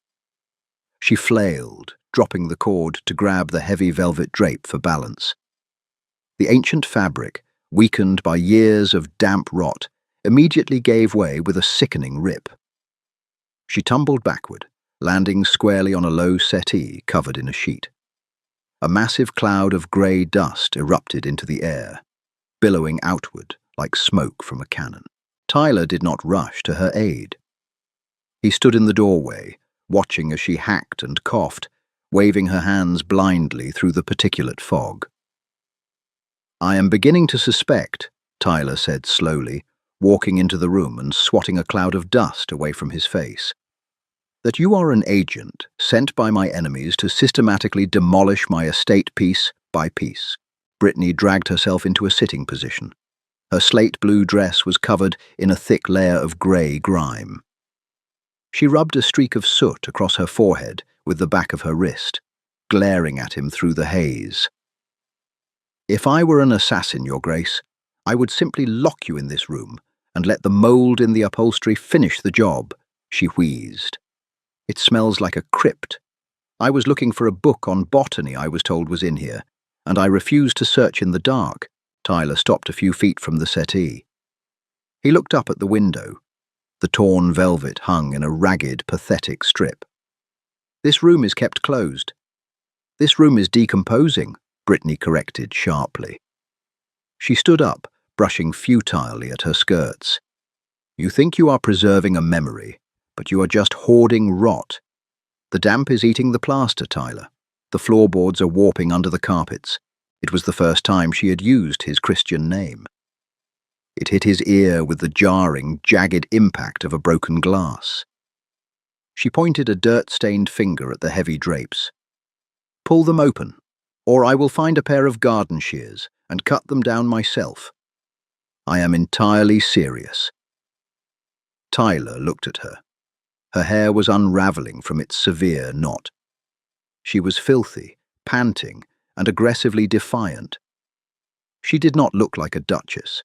A: She flailed, dropping the cord to grab the heavy velvet drape for balance. The ancient fabric, weakened by years of damp rot, immediately gave way with a sickening rip. She tumbled backward, landing squarely on a low settee covered in a sheet. A massive cloud of grey dust erupted into the air, billowing outward like smoke from a cannon. Tyler did not rush to her aid. He stood in the doorway, watching as she hacked and coughed, waving her hands blindly through the particulate fog. "I am beginning to suspect," Tyler said slowly, walking into the room and swatting a cloud of dust away from his face, "that you are an agent sent by my enemies to systematically demolish my estate piece by piece." Brittany dragged herself into a sitting position. Her slate-blue dress was covered in a thick layer of grey grime. She rubbed a streak of soot across her forehead with the back of her wrist, glaring at him through the haze. "If I were an assassin, Your Grace, I would simply lock you in this room and let the mould in the upholstery finish the job," she wheezed. "It smells like a crypt. I was looking for a book on botany I was told was in here, and I refused to search in the dark." Tyler stopped a few feet from the settee. He looked up at the window. The torn velvet hung in a ragged, pathetic strip. "This room is kept closed." "This room is decomposing," Brittany corrected sharply. She stood up, brushing futilely at her skirts. "You think you are preserving a memory, but you are just hoarding rot. The damp is eating the plaster, Tyler. The floorboards are warping under the carpets." It was the first time she had used his Christian name. It hit his ear with the jarring, jagged impact of a broken glass. She pointed a dirt-stained finger at the heavy drapes. "Pull them open, or I will find a pair of garden shears and cut them down myself. I am entirely serious." Tyler looked at her. Her hair was unraveling from its severe knot. She was filthy, panting, and aggressively defiant. She did not look like a duchess.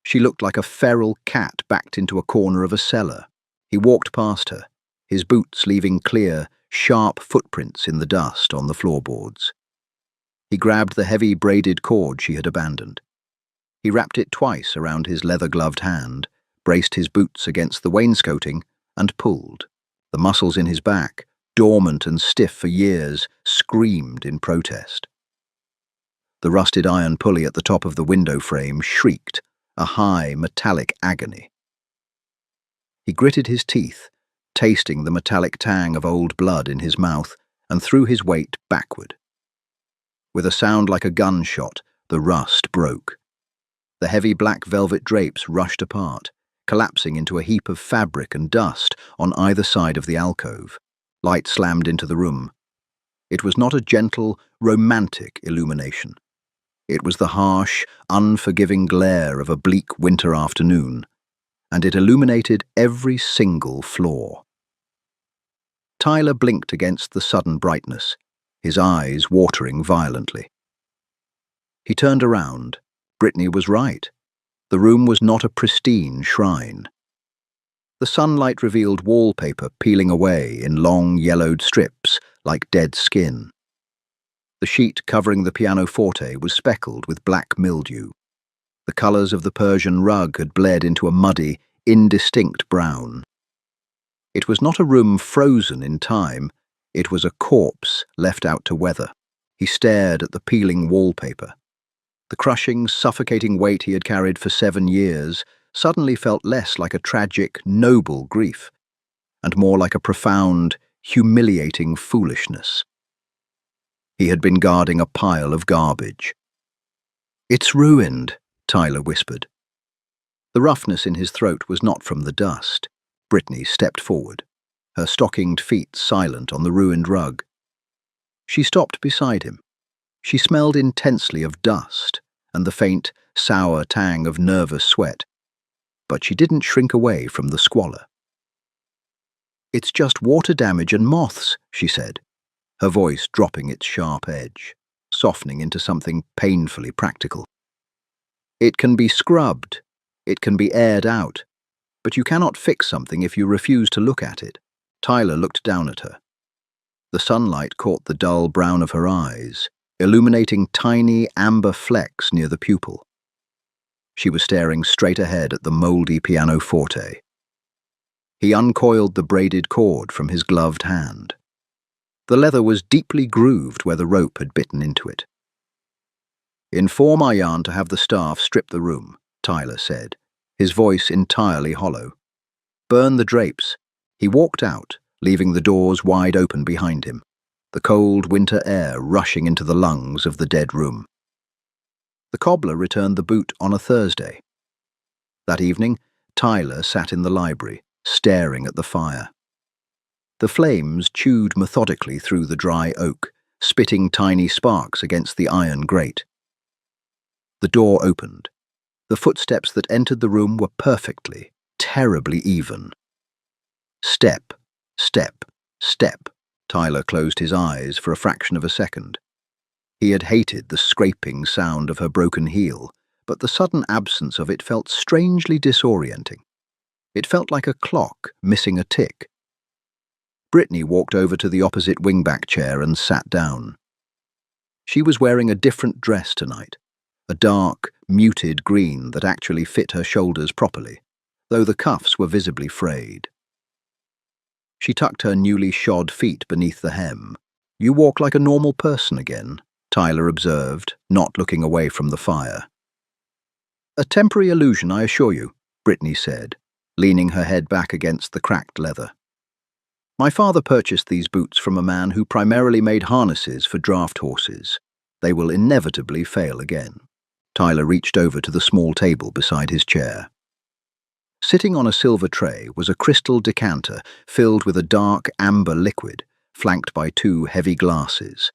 A: She looked like a feral cat backed into a corner of a cellar. He walked past her, his boots leaving clear, sharp footprints in the dust on the floorboards. He grabbed the heavy braided cord she had abandoned. He wrapped it twice around his leather-gloved hand, braced his boots against the wainscoting, and pulled. The muscles in his back, dormant and stiff for years, screamed in protest. The rusted iron pulley at the top of the window frame shrieked, a high, metallic agony. He gritted his teeth, tasting the metallic tang of old blood in his mouth, and threw his weight backward. With a sound like a gunshot, the rust broke. The heavy black velvet drapes rushed apart, collapsing into a heap of fabric and dust on either side of the alcove. Light slammed into the room. It was not a gentle, romantic illumination. It was the harsh, unforgiving glare of a bleak winter afternoon, and it illuminated every single floor. Tyler blinked against the sudden brightness, his eyes watering violently. He turned around. Brittany was right. The room was not a pristine shrine. The sunlight revealed wallpaper peeling away in long yellowed strips like dead skin. The sheet covering the pianoforte was speckled with black mildew. The colours of the Persian rug had bled into a muddy, indistinct brown. It was not a room frozen in time, it was a corpse left out to weather. He stared at the peeling wallpaper. The crushing, suffocating weight he had carried for 7 years suddenly felt less like a tragic, noble grief, and more like a profound, humiliating foolishness. He had been guarding a pile of garbage. "It's ruined," Tyler whispered. The roughness in his throat was not from the dust. Brittany stepped forward, her stockinged feet silent on the ruined rug. She stopped beside him. She smelled intensely of dust and the faint, sour tang of nervous sweat, but she didn't shrink away from the squalor. "It's just water damage and moths," she said, her voice dropping its sharp edge, softening into something painfully practical. "It can be scrubbed, it can be aired out, but you cannot fix something if you refuse to look at it." Tyler looked down at her. The sunlight caught the dull brown of her eyes, illuminating tiny amber flecks near the pupil. She was staring straight ahead at the mouldy pianoforte. He uncoiled the braided cord from his gloved hand. The leather was deeply grooved where the rope had bitten into it. "Inform Arjan to have the staff strip the room," Tyler said, his voice entirely hollow. "Burn the drapes." He walked out, leaving the doors wide open behind him, the cold winter air rushing into the lungs of the dead room. The cobbler returned the boot on a Thursday. That evening, Tyler sat in the library, staring at the fire. The flames chewed methodically through the dry oak, spitting tiny sparks against the iron grate. The door opened. The footsteps that entered the room were perfectly, terribly even. Step, step, step. Tyler closed his eyes for a fraction of a second. He had hated the scraping sound of her broken heel, but the sudden absence of it felt strangely disorienting. It felt like a clock missing a tick. Brittany walked over to the opposite wingback chair and sat down. She was wearing a different dress tonight, a dark, muted green that actually fit her shoulders properly, though the cuffs were visibly frayed. She tucked her newly shod feet beneath the hem. "You walk like a normal person again," Tyler observed, not looking away from the fire. "A temporary illusion, I assure you," Brittany said, leaning her head back against the cracked leather. "My father purchased these boots from a man who primarily made harnesses for draft horses. They will inevitably fail again." Tyler reached over to the small table beside his chair. Sitting on a silver tray was a crystal decanter filled with a dark amber liquid, flanked by 2 heavy glasses.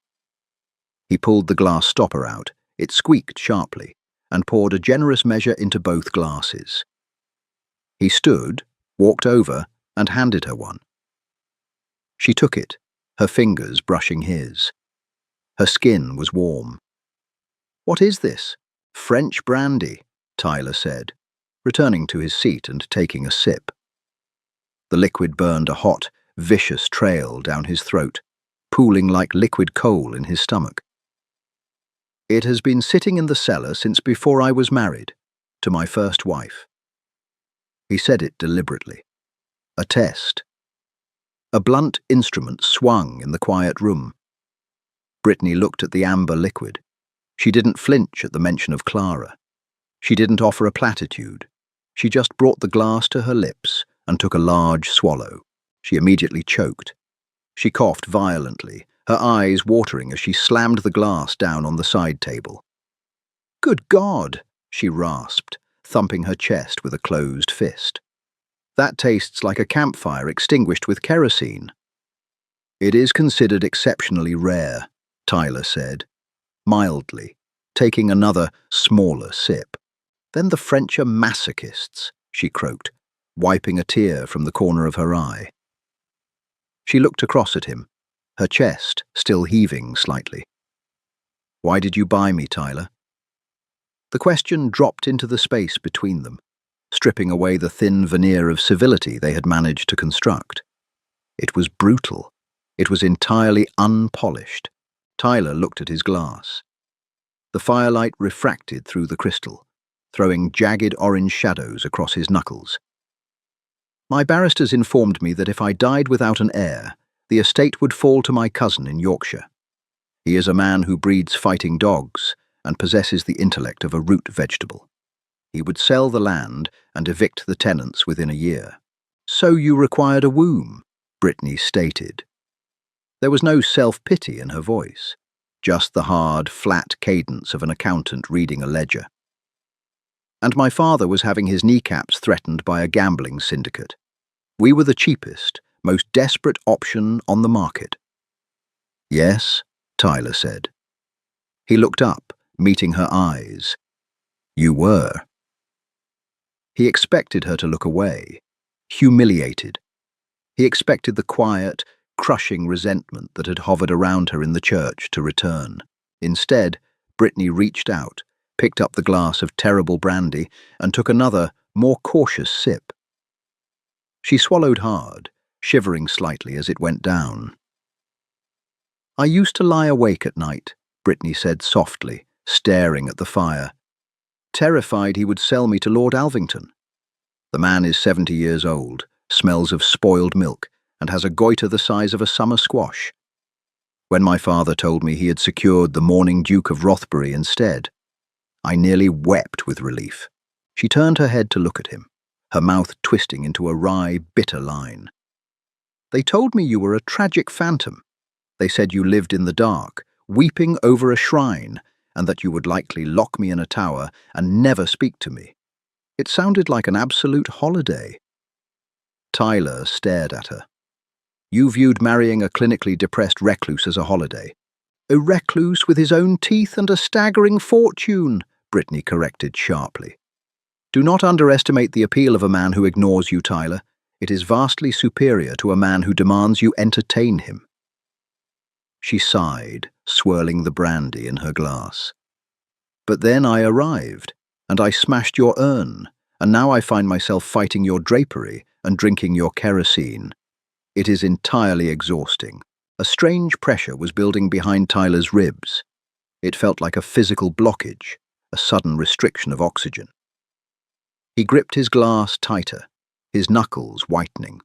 A: He pulled the glass stopper out, it squeaked sharply, and poured a generous measure into both glasses. He stood, walked over, and handed her one. She took it, her fingers brushing his. Her skin was warm. "What is this?" "French brandy," Tyler said, returning to his seat and taking a sip. The liquid burned a hot, vicious trail down his throat, pooling like liquid coal in his stomach. "It has been sitting in the cellar since before I was married, to my first wife." He said it deliberately. A test. A blunt instrument swung in the quiet room. Brittany looked at the amber liquid. She didn't flinch at the mention of Clara. She didn't offer a platitude. She just brought the glass to her lips and took a large swallow. She immediately choked. She coughed violently, her eyes watering as she slammed the glass down on the side table. "Good God!" she rasped, thumping her chest with a closed fist. "That tastes like a campfire extinguished with kerosene." "It is considered exceptionally rare," Tyler said, mildly, taking another, smaller sip. "Then the French are masochists," she croaked, wiping a tear from the corner of her eye. She looked across at him, her chest still heaving slightly. "Why did you buy me, Tyler?" The question dropped into the space between them, stripping away the thin veneer of civility they had managed to construct. It was brutal. It was entirely unpolished. Tyler looked at his glass. The firelight refracted through the crystal, throwing jagged orange shadows across his knuckles. "My barristers informed me that if I died without an heir, the estate would fall to my cousin in Yorkshire. He is a man who breeds fighting dogs and possesses the intellect of a root vegetable. He would sell the land and evict the tenants within a year." "So you required a womb," Brittany stated. There was no self-pity in her voice, just the hard, flat cadence of an accountant reading a ledger. "And my father was having his kneecaps threatened by a gambling syndicate. We were the cheapest, most desperate option on the market." "Yes," Tyler said. He looked up, meeting her eyes. "You were." He expected her to look away, humiliated. He expected the quiet, crushing resentment that had hovered around her in the church to return. Instead, Brittany reached out, picked up the glass of terrible brandy, and took another, more cautious sip. She swallowed hard, shivering slightly as it went down. "I used to lie awake at night," Brittany said softly, staring at the fire, "terrified he would sell me to Lord Alvington. The man is 70 years old, smells of spoiled milk, and has a goiter the size of a summer squash. When my father told me he had secured the Mourning Duke of Rothbury instead, I nearly wept with relief." She turned her head to look at him, her mouth twisting into a wry, bitter line. "They told me you were a tragic phantom. They said you lived in the dark, weeping over a shrine, and that you would likely lock me in a tower and never speak to me. It sounded like an absolute holiday." Tyler stared at her. "You viewed marrying a clinically depressed recluse as a holiday." "A recluse with his own teeth and a staggering fortune," Brittany corrected sharply. "Do not underestimate the appeal of a man who ignores you, Tyler. It is vastly superior to a man who demands you entertain him." She sighed, swirling the brandy in her glass. "But then I arrived, and I smashed your urn, and now I find myself fighting your drapery and drinking your kerosene. It is entirely exhausting." A strange pressure was building behind Tyler's ribs. It felt like a physical blockage, a sudden restriction of oxygen. He gripped his glass tighter, his knuckles whitening.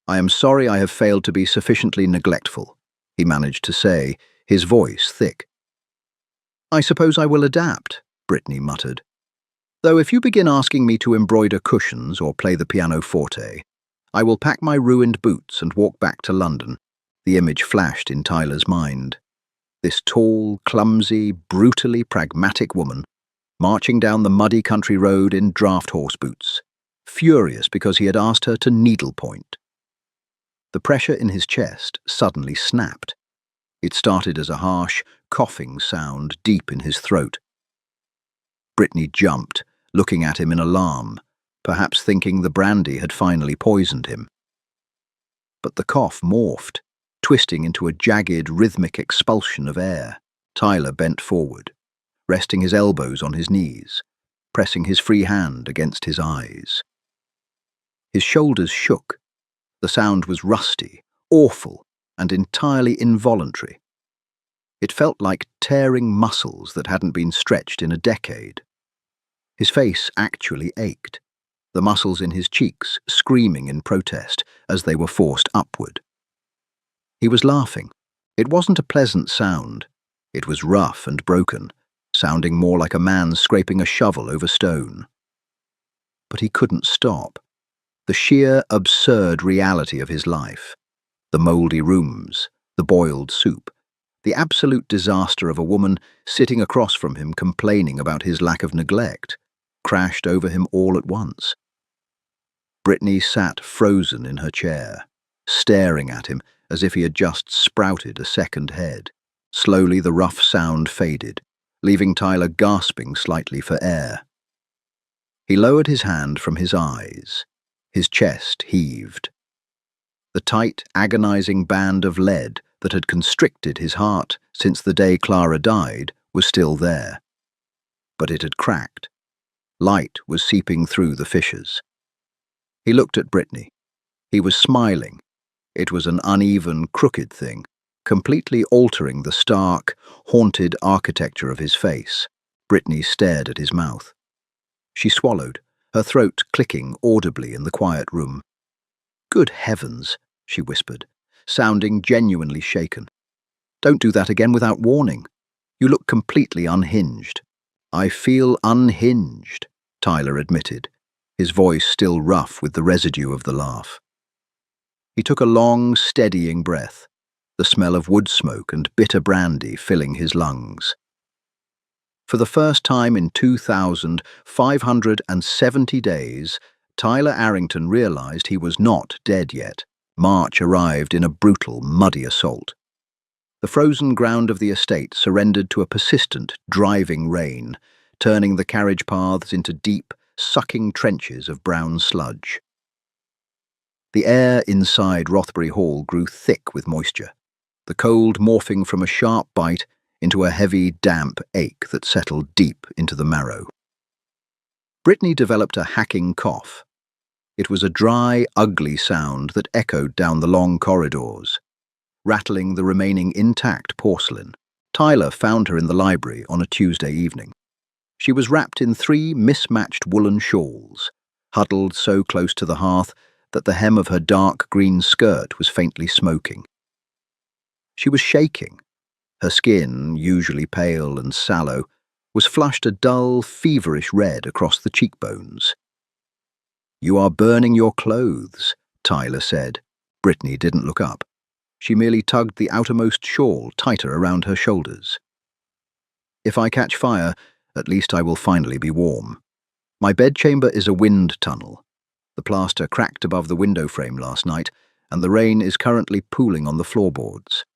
A: "I am sorry I have failed to be sufficiently neglectful," he managed to say, his voice thick. "I suppose I will adapt," Brittany muttered. "Though if you begin asking me to embroider cushions or play the pianoforte, I will pack my ruined boots and walk back to London." The image flashed in Tyler's mind. This tall, clumsy, brutally pragmatic woman, marching down the muddy country road in draft horse boots, furious because he had asked her to needlepoint. The pressure in his chest suddenly snapped. It started as a harsh, coughing sound deep in his throat. Brittany jumped, looking at him in alarm, perhaps thinking the brandy had finally poisoned him. But the cough morphed, twisting into a jagged, rhythmic expulsion of air. Tyler bent forward, resting his elbows on his knees, pressing his free hand against his eyes. His shoulders shook. The sound was rusty, awful, and entirely involuntary. It felt like tearing muscles that hadn't been stretched in a decade. His face actually ached, the muscles in his cheeks screaming in protest as they were forced upward. He was laughing. It wasn't a pleasant sound. It was rough and broken, sounding more like a man scraping a shovel over stone. But he couldn't stop. The sheer, absurd reality of his life, the mouldy rooms, the boiled soup, the absolute disaster of a woman sitting across from him complaining about his lack of neglect, crashed over him all at once. Brittany sat frozen in her chair, staring at him as if he had just sprouted a second head. Slowly the rough sound faded, leaving Tyler gasping slightly for air. He lowered his hand from his eyes. His chest heaved. The tight, agonizing band of lead that had constricted his heart since the day Clara died was still there. But it had cracked. Light was seeping through the fissures. He looked at Brittany. He was smiling. It was an uneven, crooked thing, completely altering the stark, haunted architecture of his face. Brittany stared at his mouth. She swallowed, her throat clicking audibly in the quiet room. "Good heavens," she whispered, sounding genuinely shaken. "Don't do that again without warning. You look completely unhinged." "I feel unhinged," Tyler admitted, his voice still rough with the residue of the laugh. He took a long, steadying breath, the smell of wood smoke and bitter brandy filling his lungs. For the first time in 2,570 days, Tyler Arrington realized he was not dead yet. March arrived in a brutal, muddy assault. The frozen ground of the estate surrendered to a persistent, driving rain, turning the carriage paths into deep, sucking trenches of brown sludge. The air inside Rothbury Hall grew thick with moisture, the cold morphing from a sharp bite into a heavy, damp ache that settled deep into the marrow. Brittany developed a hacking cough. It was a dry, ugly sound that echoed down the long corridors, rattling the remaining intact porcelain. Tyler found her in the library on a Tuesday evening. She was wrapped in 3 mismatched woolen shawls, huddled so close to the hearth that the hem of her dark green skirt was faintly smoking. She was shaking. Her skin, usually pale and sallow, was flushed a dull, feverish red across the cheekbones. "You are burning your clothes," Tyler said. Brittany didn't look up. She merely tugged the outermost shawl tighter around her shoulders. "If I catch fire, at least I will finally be warm. My bedchamber is a wind tunnel. The plaster cracked above the window frame last night, and the rain is currently pooling on the floorboards.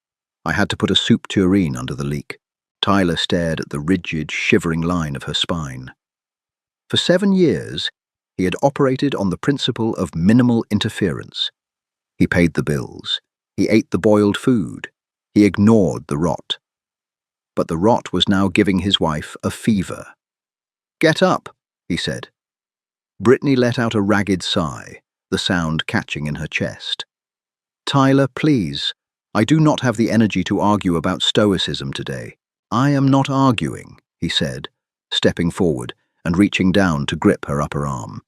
A: I had to put a soup tureen under the leak." Tyler stared at the rigid, shivering line of her spine. For 7 years, he had operated on the principle of minimal interference. He paid the bills. He ate the boiled food. He ignored the rot. But the rot was now giving his wife a fever. "Get up," he said. Brittany let out a ragged sigh, the sound catching in her chest. "Tyler, please. I do not have the energy to argue about stoicism today." "I am not arguing," he said, stepping forward and reaching down to grip her upper arm.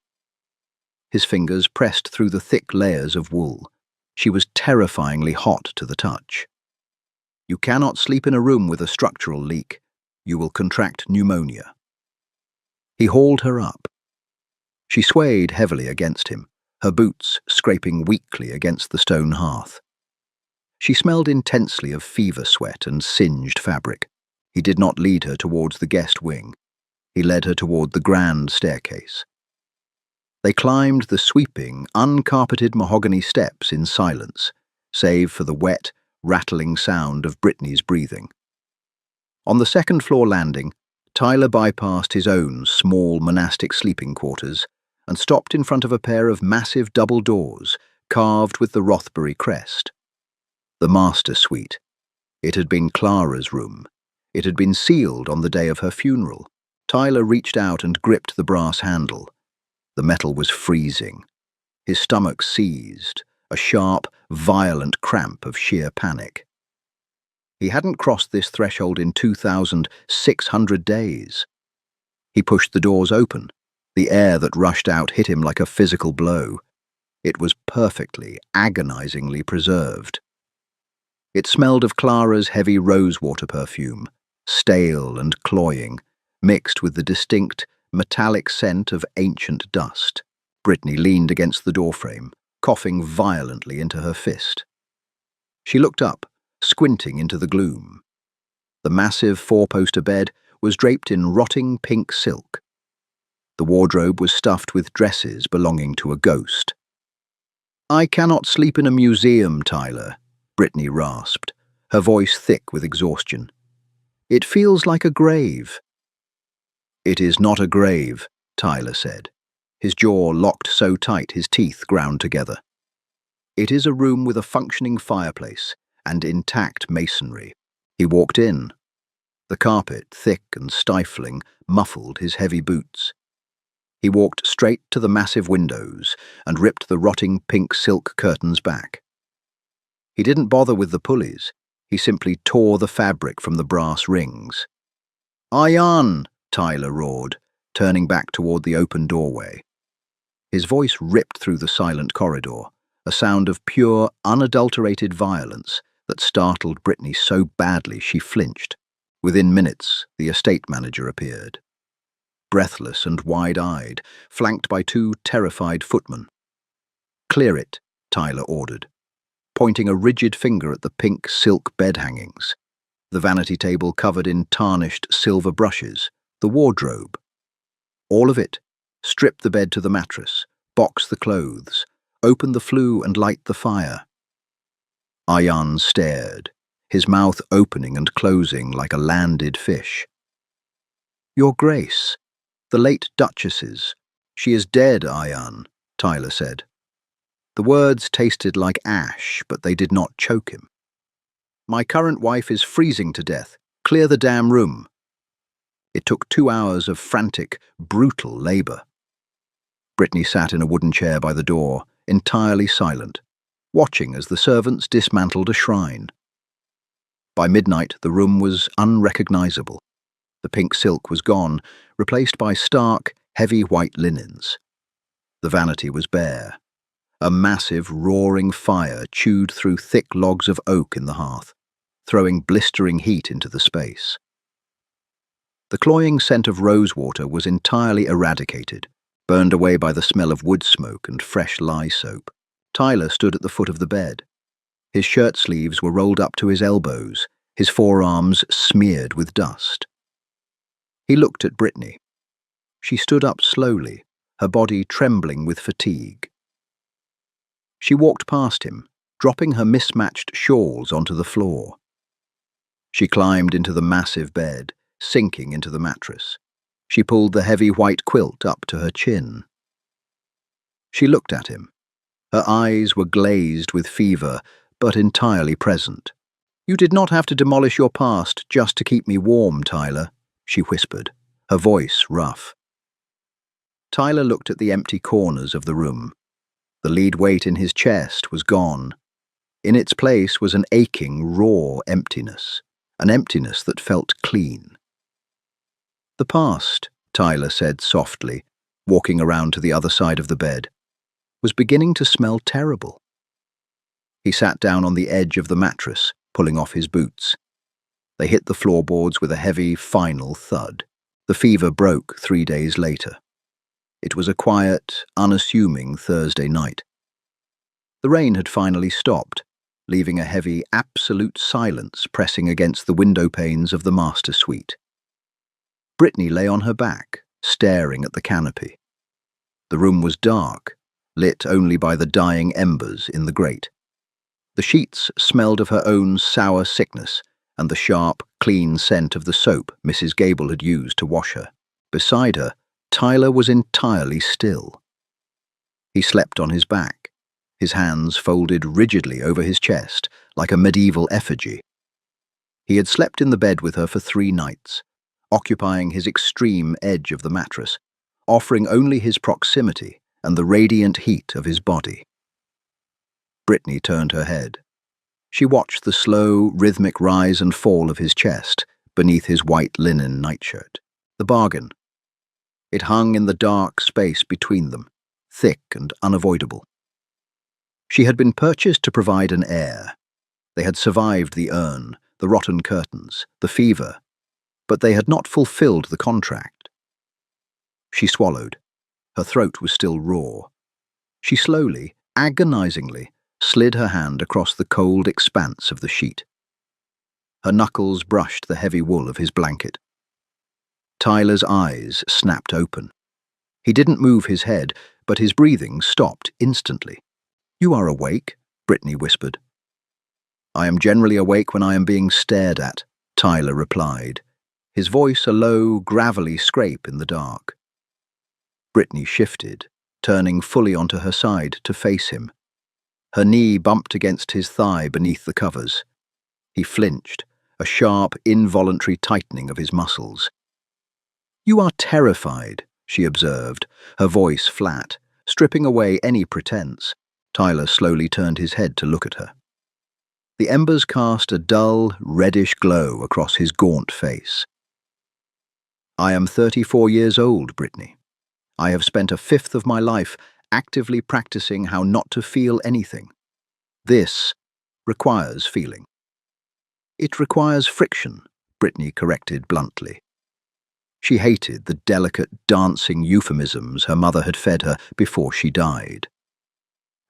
A: His fingers pressed through the thick layers of wool. She was terrifyingly hot to the touch. "You cannot sleep in a room with a structural leak. You will contract pneumonia." He hauled her up. She swayed heavily against him, her boots scraping weakly against the stone hearth. She smelled intensely of fever sweat and singed fabric. He did not lead her towards the guest wing. He led her toward the grand staircase. They climbed the sweeping, uncarpeted mahogany steps in silence, save for the wet, rattling sound of Brittany's breathing. On the second-floor landing, Tyler bypassed his own small monastic sleeping quarters and stopped in front of a pair of massive double doors carved with the Rothbury crest. The master suite. It had been Clara's room. It had been sealed on the day of her funeral. Tyler reached out and gripped the brass handle. The metal was freezing. His stomach seized, a sharp, violent cramp of sheer panic. He hadn't crossed this threshold in 2,600 days. He pushed the doors open. The air that rushed out hit him like a physical blow. It was perfectly, agonizingly preserved. It smelled of Clara's heavy rosewater perfume, stale and cloying, mixed with the distinct, metallic scent of ancient dust. Brittany leaned against the doorframe, coughing violently into her fist. She looked up, squinting into the gloom. The massive 4-poster bed was draped in rotting pink silk. The wardrobe was stuffed with dresses belonging to a ghost. "I cannot sleep in a museum, Tyler," Brittany rasped, her voice thick with exhaustion. "It feels like a grave." "It is not a grave," Tyler said, his jaw locked so tight his teeth ground together. It is a room with a functioning fireplace and intact masonry. He walked in. The carpet, thick and stifling, muffled his heavy boots. He walked straight to the massive windows and ripped the rotting pink silk curtains back. He didn't bother with the pulleys. He simply tore the fabric from the brass rings. "Ian!" Tyler roared, turning back toward the open doorway. His voice ripped through the silent corridor, a sound of pure, unadulterated violence that startled Brittany so badly she flinched. Within minutes, the estate manager appeared. Breathless and wide-eyed, flanked by two terrified footmen. "Clear it," Tyler ordered, pointing a rigid finger at the pink silk bed hangings, the vanity table covered in tarnished silver brushes, the wardrobe. All of it. Strip the bed to the mattress, box the clothes, open the flue and light the fire. Ian stared, his mouth opening and closing like a landed fish. "Your Grace, the late Duchess's. She is dead, Ian," Tyler said. The words tasted like ash, but they did not choke him. "My current wife is freezing to death. Clear the damn room." It took 2 hours of frantic, brutal labor. Brittany sat in a wooden chair by the door, entirely silent, watching as the servants dismantled a shrine. By midnight, the room was unrecognizable. The pink silk was gone, replaced by stark, heavy white linens. The vanity was bare. A massive, roaring fire chewed through thick logs of oak in the hearth, throwing blistering heat into the space. The cloying scent of rosewater was entirely eradicated, burned away by the smell of wood smoke and fresh lye soap. Tyler stood at the foot of the bed. His shirt sleeves were rolled up to his elbows, his forearms smeared with dust. He looked at Brittany. She stood up slowly, her body trembling with fatigue. She walked past him, dropping her mismatched shawls onto the floor. She climbed into the massive bed, sinking into the mattress. She pulled the heavy white quilt up to her chin. She looked at him. Her eyes were glazed with fever, but entirely present. "You did not have to demolish your past just to keep me warm, Tyler," she whispered, her voice rough. Tyler looked at the empty corners of the room. The lead weight in his chest was gone. In its place was an aching, raw emptiness, an emptiness that felt clean. "The past," Tyler said softly, walking around to the other side of the bed, "was beginning to smell terrible." He sat down on the edge of the mattress, pulling off his boots. They hit the floorboards with a heavy, final thud. The fever broke 3 days later. It was a quiet, unassuming Thursday night. The rain had finally stopped, leaving a heavy, absolute silence pressing against the window panes of the master suite. Brittany lay on her back, staring at the canopy. The room was dark, lit only by the dying embers in the grate. The sheets smelled of her own sour sickness and the sharp, clean scent of the soap Mrs. Gable had used to wash her. Beside her, Tyler was entirely still. He slept on his back, his hands folded rigidly over his chest like a medieval effigy. He had slept in the bed with her for 3 nights, occupying his extreme edge of the mattress, offering only his proximity and the radiant heat of his body. Brittany turned her head. She watched the slow, rhythmic rise and fall of his chest beneath his white linen nightshirt. The bargain. It hung in the dark space between them, thick and unavoidable. She had been purchased to provide an heir. They had survived the urn, the rotten curtains, the fever, but they had not fulfilled the contract. She swallowed. Her throat was still raw. She slowly, agonizingly, slid her hand across the cold expanse of the sheet. Her knuckles brushed the heavy wool of his blanket. Tyler's eyes snapped open. He didn't move his head, but his breathing stopped instantly. "You are awake," Brittany whispered. "I am generally awake when I am being stared at," Tyler replied, his voice a low, gravelly scrape in the dark. Brittany shifted, turning fully onto her side to face him. Her knee bumped against his thigh beneath the covers. He flinched, a sharp, involuntary tightening of his muscles. "You are terrified," she observed, her voice flat, stripping away any pretense. Tyler slowly turned his head to look at her. The embers cast a dull, reddish glow across his gaunt face. "I am 34 years old, Brittany. I have spent a fifth of my life actively practicing how not to feel anything. This requires feeling." "It requires friction," Brittany corrected bluntly. She hated the delicate, dancing euphemisms her mother had fed her before she died.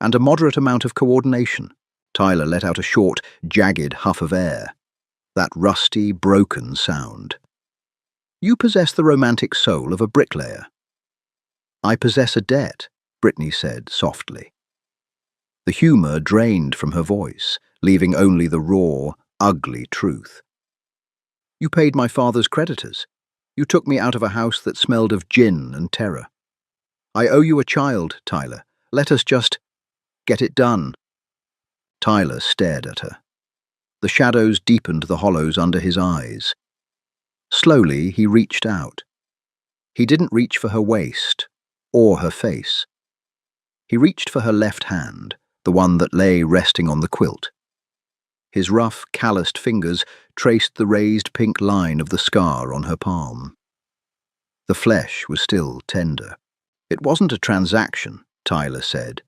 A: "And a moderate amount of coordination." Tyler let out a short, jagged huff of air. That rusty, broken sound. "You possess the romantic soul of a bricklayer." "I possess a debt," Brittany said softly. The humour drained from her voice, leaving only the raw, ugly truth. "You paid my father's creditors. You took me out of a house that smelled of gin and terror. I owe you a child, Tyler. Let us just get it done." Tyler stared at her. The shadows deepened the hollows under his eyes. Slowly, he reached out. He didn't reach for her waist or her face. He reached for her left hand, the one that lay resting on the quilt. His rough, calloused fingers traced the raised pink line of the scar on her palm. The flesh was still tender. "It wasn't a transaction," Tyler said,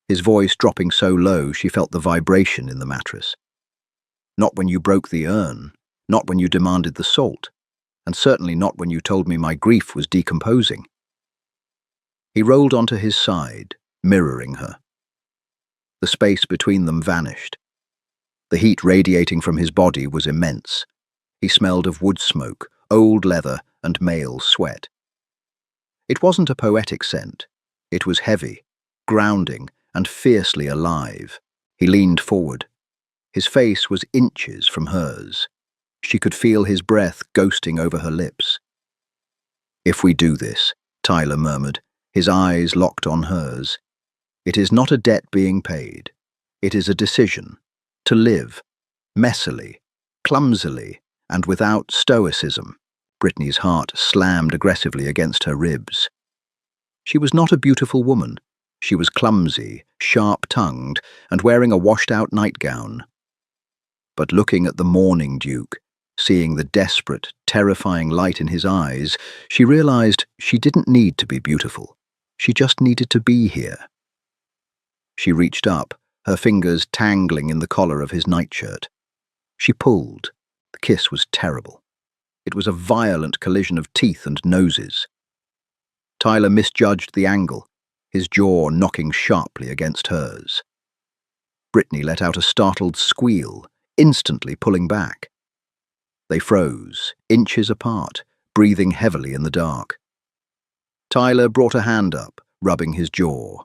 A: his voice dropping so low she felt the vibration in the mattress. "Not when you broke the urn, not when you demanded the salt, and certainly not when you told me my grief was decomposing." He rolled onto his side, mirroring her. The space between them vanished. The heat radiating from his body was immense. He smelled of wood smoke, old leather, and male sweat. It wasn't a poetic scent. It was heavy, grounding, and fiercely alive. He leaned forward. His face was inches from hers. She could feel his breath ghosting over her lips. "If we do this," Tyler murmured, his eyes locked on hers, "it is not a debt being paid. It is a decision. To live, messily, clumsily, and without stoicism." Brittany's heart slammed aggressively against her ribs. She was not a beautiful woman. She was clumsy, sharp-tongued, and wearing a washed-out nightgown. But looking at the mourning Duke, seeing the desperate, terrifying light in his eyes, she realized she didn't need to be beautiful. She just needed to be here. She reached up, her fingers tangling in the collar of his nightshirt. She pulled. The kiss was terrible. It was a violent collision of teeth and noses. Tyler misjudged the angle, his jaw knocking sharply against hers. Brittany let out a startled squeal, instantly pulling back. They froze, inches apart, breathing heavily in the dark. Tyler brought a hand up, rubbing his jaw.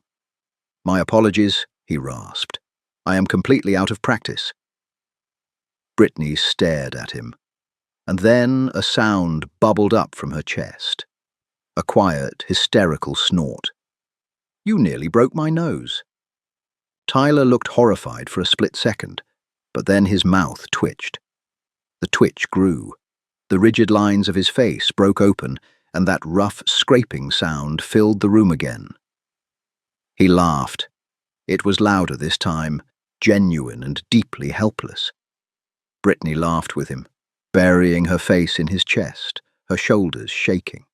A: "My apologies," he rasped. "I am completely out of practice." Brittany stared at him, and then a sound bubbled up from her chest. A quiet, hysterical snort. "You nearly broke my nose." Tyler looked horrified for a split second, but then his mouth twitched. The twitch grew. The rigid lines of his face broke open, and that rough scraping sound filled the room again. He laughed. It was louder this time, genuine and deeply helpless. Brittany laughed with him, burying her face in his chest, her shoulders shaking.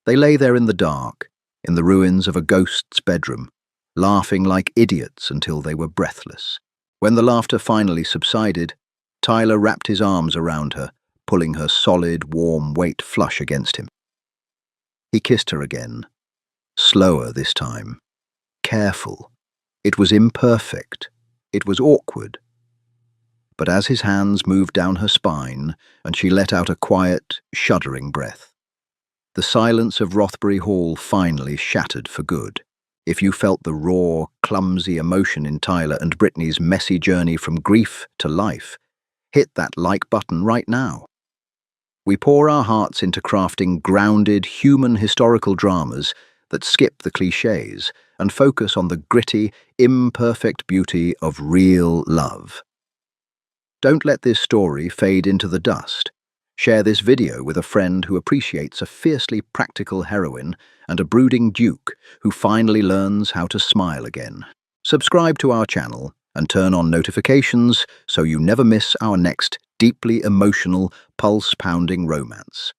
A: They lay there in the dark, in the ruins of a ghost's bedroom, laughing like idiots until they were breathless. When the laughter finally subsided, Tyler wrapped his arms around her, pulling her solid, warm weight flush against him. He kissed her again, slower this time, careful. It was imperfect. It was awkward. But as his hands moved down her spine and she let out a quiet, shuddering breath, the silence of Rothbury Hall finally shattered for good. If you felt the raw, clumsy emotion in Tyler and Brittany's messy journey from grief to life, hit that like button right now. We pour our hearts into crafting grounded, human historical dramas that skip the cliches and focus on the gritty, imperfect beauty of real love. Don't let this story fade into the dust. Share this video with a friend who appreciates a fiercely practical heroine and a brooding duke who finally learns how to smile again. Subscribe to our channel and turn on notifications so you never miss our next deeply emotional, pulse-pounding romance.